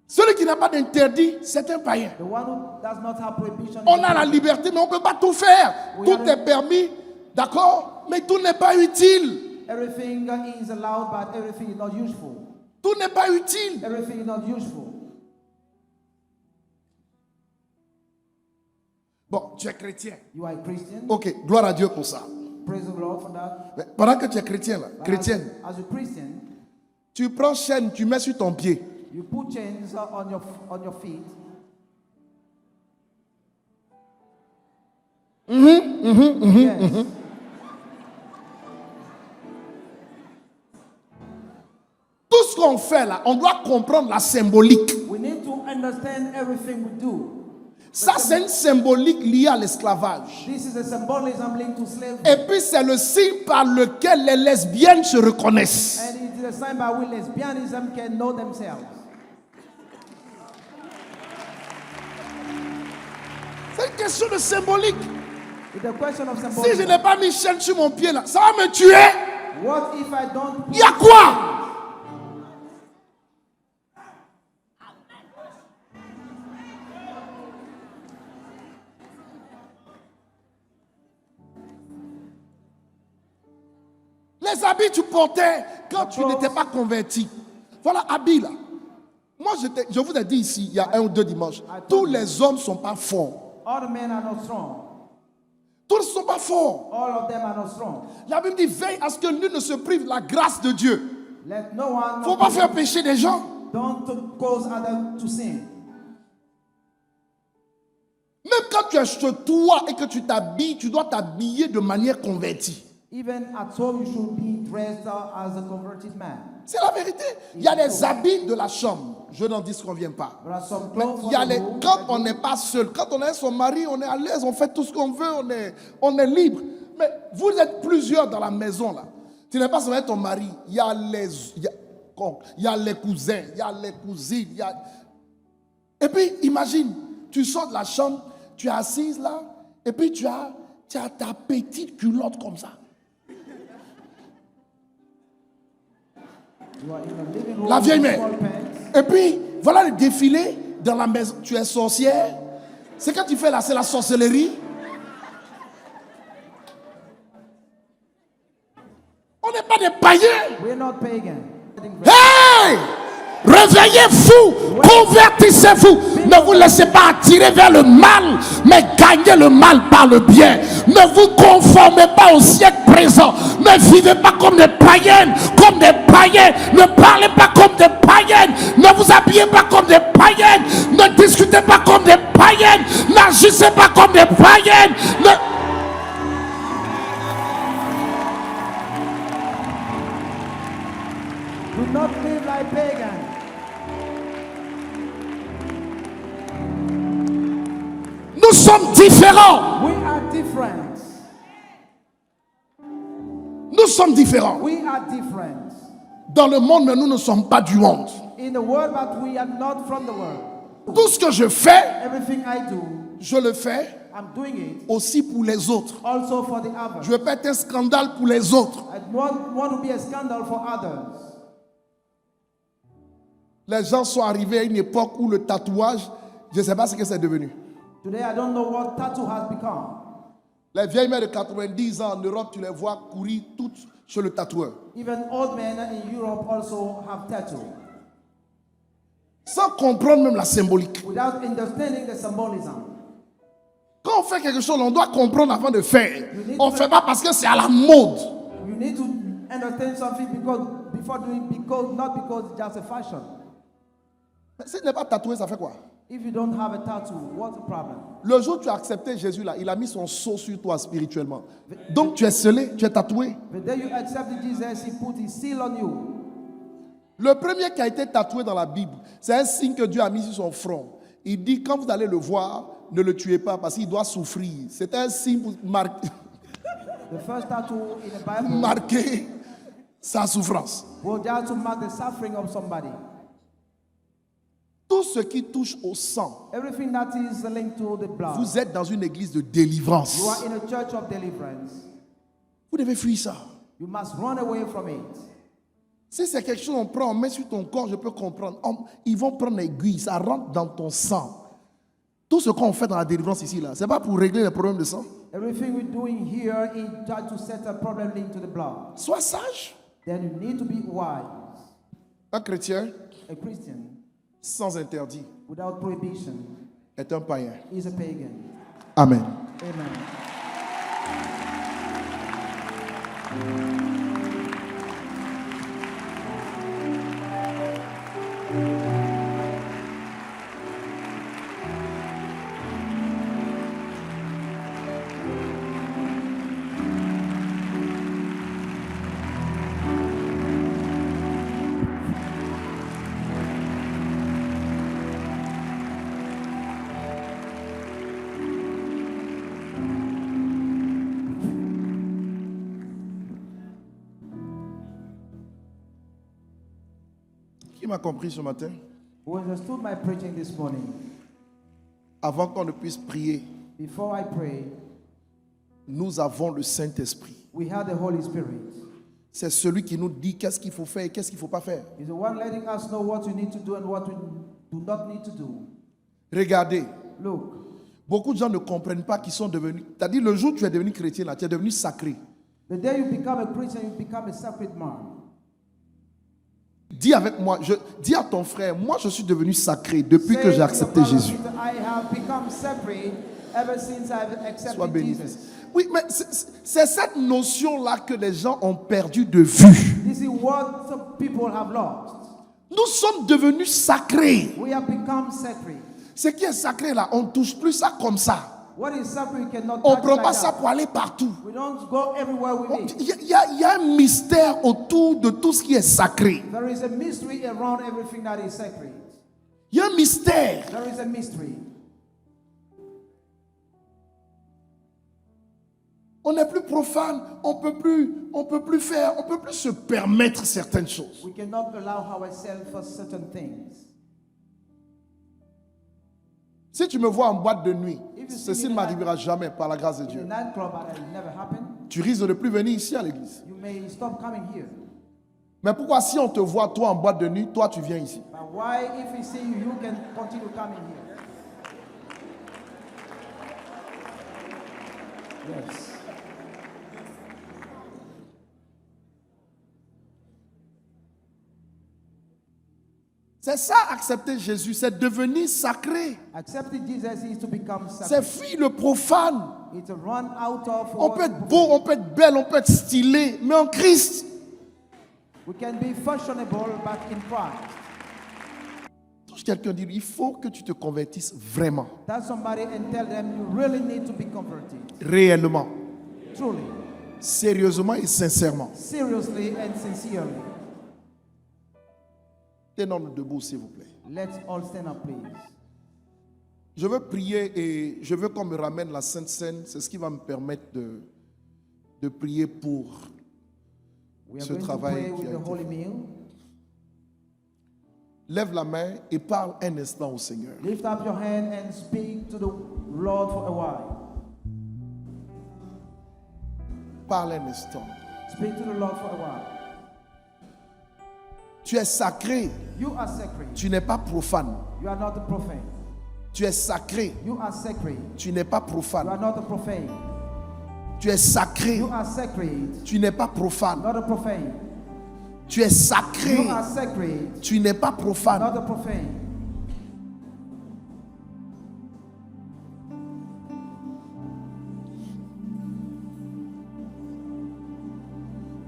Celui qui n'a pas d'interdit, c'est un païen. The one who does not have prohibition On is a a la pagan. liberté, mais on ne peut pas tout faire. Oui, Tout allez. est permis, d'accord? Mais tout n'est pas utile. Everything is allowed, but everything is not useful. Tout n'est pas utile. Everything is not useful. Bon, tu es chrétien. You are a Christian. Ok, gloire à Dieu pour ça. Praise the Lord for that. Mais pendant que tu es chrétien, là, But chrétienne, as a Christian, tu prends chaîne, tu mets sur ton pied. you put chains on your feet. Yes. Tout ce qu'on fait là, on doit comprendre la symbolique. We need to understand everything we do. Ça, c'est une symbolique liée à l'esclavage. This is a symbolism linked to slavery. Et puis, c'est le signe par lequel les lesbiennes se reconnaissent. And it is a sign by which lesbianism can know themselves. C'est une question de symbolique. It's a question of Si je symbolism. n'ai pas mis chaîne sur mon pied là, ça va me tuer. What if I don't Il y a quoi? Les habits tu portais quand tu n'étais pas converti. Voilà, habits là. Moi, je vous ai dit ici, il y a 1 ou 2 dimanches, tous les hommes ne sont pas forts. all the men are not strong? Tous ne sont pas forts. All of them are not strong. La Bible dit, veille à ce que nul ne se prive de la grâce de Dieu. Let no one Il ne faut pas faire pécher des gens. don't cause others to sin. Même quand tu es chez toi et que tu t'habilles, tu dois t'habiller de manière convertie. Even at home, you should be dressed as a converted man. C'est la vérité. Il y a des habits de la chambre. Je n'en disconviens pas. There are some Mais clothes il y a for the les, room quand that on n'est pas seul, quand on est son mari, on est à l'aise, on fait tout ce qu'on veut, on est libre. Mais vous êtes plusieurs dans la maison là. Tu n'es pas seulement ton mari. Il y a les, il y a les cousins, il y a les cousines. Et puis imagine, tu sors de la chambre, tu es assise là, et puis tu as ta petite culotte comme ça. you are in the living room La vieille with mère. small pants. Et puis, voilà le défilé dans la maison. Tu es sorcière. C'est quand tu fais là, c'est la sorcellerie. On n'est pas des païens. We're not pagan. Hey! Réveillez-vous, convertissez-vous. Ne vous laissez pas attirer vers le mal, mais gagnez le mal par le bien. Ne vous conformez pas au siècle présent. Ne vivez pas comme des païennes, comme des païens. Ne parlez pas comme des païennes. Ne vous habillez pas comme des païennes. Ne discutez pas comme des païennes. N'agissez pas comme des païennes. Do not live like pagans. Nous sommes différents. We are different. Nous sommes différents. We are different. Dans le monde, mais nous ne sommes pas du monde. In the world, but we are not from the world. Tout ce que je fais, Everything I do, je le fais I'm doing it aussi pour les autres. also for the others. Je veux pas être un scandale pour les autres. I don't want to be a scandal for others. Les gens sont arrivés à une époque où le tatouage, je ne sais pas ce que c'est devenu. Today, I don't know what tattoo has become. Les vieilles mères de 90 ans en Europe, tu les vois courir toutes chez le tatoueur. Even old men in Europe also have tattoo. Sans comprendre même la symbolique. Without understanding the symbolism. Quand on fait quelque chose, on doit comprendre avant de faire. On ne fait pas parce que c'est à la mode. You need to understand something before doing not because it's just a fashion. Mais si tu n'es pas tatoué, ça fait quoi? If you don't have a tattoo, what's the problem? Le jour où tu as accepté Jésus, là, il a mis son sceau sur toi spirituellement. Donc tu es scellé, tu es tatoué. The day you accepted Jesus, he put his seal on you. Le premier qui a été tatoué dans la Bible, c'est un signe que Dieu a mis sur son front. Il dit, quand vous allez le voir, ne le tuez pas parce qu'il doit souffrir. C'est un signe pour The first tattoo in the Bible marquer sa souffrance. was just to mark the suffering of somebody. Tout ce qui touche au sang, Everything that is linked to the blood. vous êtes dans une église de délivrance. You are in a church of deliverance. Vous devez fuir ça. You must run away from it. Si c'est quelque chose qu'on prend, on met sur ton corps, je peux comprendre. Ils vont prendre l'aiguille, ça rentre dans ton sang. Tout ce qu'on fait dans la délivrance ici, là, c'est pas pour régler les problèmes de sang. Everything we're doing here is try to set a problem linked to the blood. Sois sage. Then you need to be wise. Un chrétien A Christian sans interdit without prohibition est un païen. is a pagan. Amen. Amen. Qui m'a compris ce matin? Who understood my preaching this morning? Avant qu'on ne puisse prier, Before I pray, nous avons le Saint-Esprit. we have the Holy Spirit. C'est celui qui nous dit qu'est-ce qu'il faut faire et qu'est-ce qu'il ne faut pas faire. He's the one letting us know what we need to do and what we do not need to do. Regardez, Look, beaucoup de gens ne comprennent pas qu'ils sont devenus. C'est-à-dire, le jour où tu es devenu chrétien, là, tu es devenu sacré. the day you become a Christian, you become a sacred man. Dis avec moi, dis à ton frère, moi je suis devenu sacré depuis que Say j'ai to accepté your brother, Jésus. sister, I have become sacred ever since I've Sois accepted béni. Jesus. Oui, mais c'est cette notion-là que les gens ont perdu de vue. This is what some people have lost. Nous sommes devenus sacrés. We have become sacred. Ce qui est sacré là, on ne touche plus ça comme ça. What is sacred, you cannot On ne touch prend like pas ça that. pour aller partout. We don't go everywhere with it. Il y a un mystère autour de tout ce qui est sacré. There is a mystery around everything that is sacred. Il y a un mystère. There is a mystery. On n'est plus profane, on peut plus faire, on peut plus se permettre certaines choses. We cannot allow ourselves for certain things. Si tu me vois en boîte de nuit, If you see ceci me ne in m'arrivera jamais par la grâce de In a Dieu. nightclub, that will never happen. Tu risques de ne plus venir ici à l'église. You may stop coming here. Mais pourquoi si on te voit toi en boîte de nuit, toi tu viens ici? But why, if we see you, you can continue coming here? Yes. C'est ça, accepter Jésus, c'est devenir sacré. Accepting Jesus is to become C'est sacred. fuir le profane. It's a run out of. On peut être beau, on peut être belle, on peut être stylé, mais en Christ, We can be fashionable, but in Christ. touche quelqu'un dit, il faut que tu te convertisses vraiment, Tell somebody and tell them you really need to be converted. réellement, Truly, sérieusement et sincèrement. seriously and sincerely. Tenons-nous debout, s'il vous plaît. Let's all stand up, please. Je veux prier et je veux qu'on me ramène la Sainte Seine. C'est ce qui va me permettre de prier pour We are ce going to travail pray qui with a the été Holy fait. Meal. Lève la main et parle un instant au Seigneur. Lift up your hand and speak to the Lord for a while. Parle un instant. Speak to the Lord for a while. Tu es sacré. You are sacred. Tu n'es pas profane. You are not a profane. Tu es sacré. You are sacred. Tu n'es pas You profane. are not a profane. Tu es sacré. You are sacred. Tu n'es pas profane. Not a profane. Tu es sacré. You are sacred. Tu n'es pas profane. Not a profane.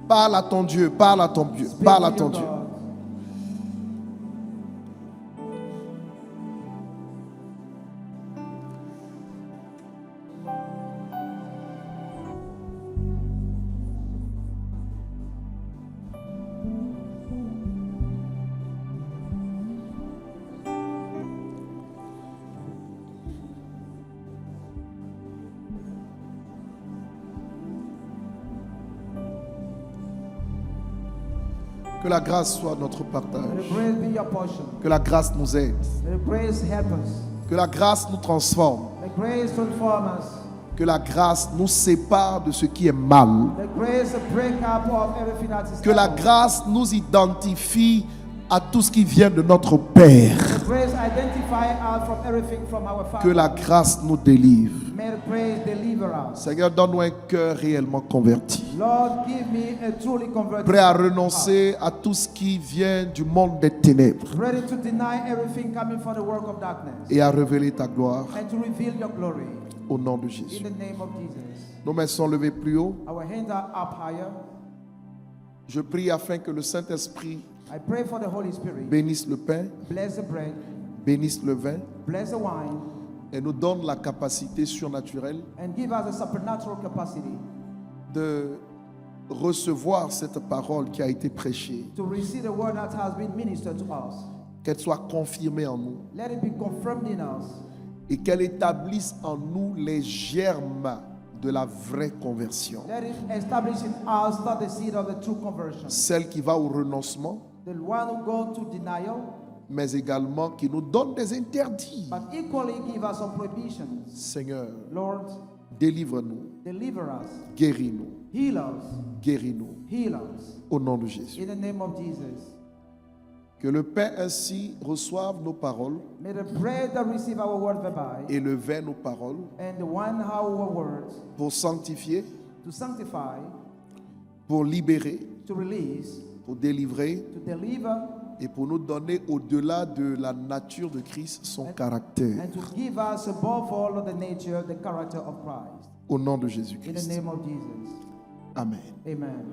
Parle à ton Dieu. Parle à ton Dieu. Speak Parle à to ton your Dieu. God. Que la grâce soit notre May partage. the grace be your portion. Que la grâce nous aide. May the grace help us. Que la grâce nous transforme. May grace transform us. Que la grâce nous sépare de ce qui est mal. The grace break up of everything that is Que la evil. grâce nous identifie à tout ce qui vient de notre Père. The grace identify us from everything from our Father. Que la grâce nous délivre. May the grace deliver us. Seigneur, donne-nous un cœur réellement converti, Lord, give me a truly converted prêt à heart. renoncer à tout ce qui vient du monde des ténèbres Ready to deny everything coming from the work of darkness et à révéler ta gloire and to reveal your glory au nom de in Jésus. the name of Jesus. Nos mains sont levées plus haut. Our hands are up higher. Je prie afin que le Saint-Esprit I pray for the Holy Spirit. bénisse le pain, Bless the bread, bénisse le vin bless the wine, et nous donne la capacité surnaturelle and give us a supernatural capacity de recevoir cette parole qui a été prêchée, to receive the word that has been ministered to us. qu'elle soit confirmée en nous Let it be confirmed in us et qu'elle établisse en nous les germes de la vraie conversion, Let it establish in us not the seed of the true conversion. celle qui va au renoncement, The one who goes to denial, mais également qui nous donne des interdits. but equally give us some prohibitions. Seigneur, Lord, délivre-nous, deliver us, guéris-nous, heal us, guéris-nous, heal us. au nom de Jésus. In the name of Jesus. Que le pain ainsi reçoive nos paroles May the bread that receive our word thereby, et le vin nos paroles and the one our words, pour sanctifier, to sanctify, pour libérer, to release, pour délivrer to deliver, et pour nous donner au-delà de la nature de Christ son caractère. and to give us above all of the nature, the character of Christ. Au nom de In the Jésus-Christ. name of Jesus. Amen. Amen.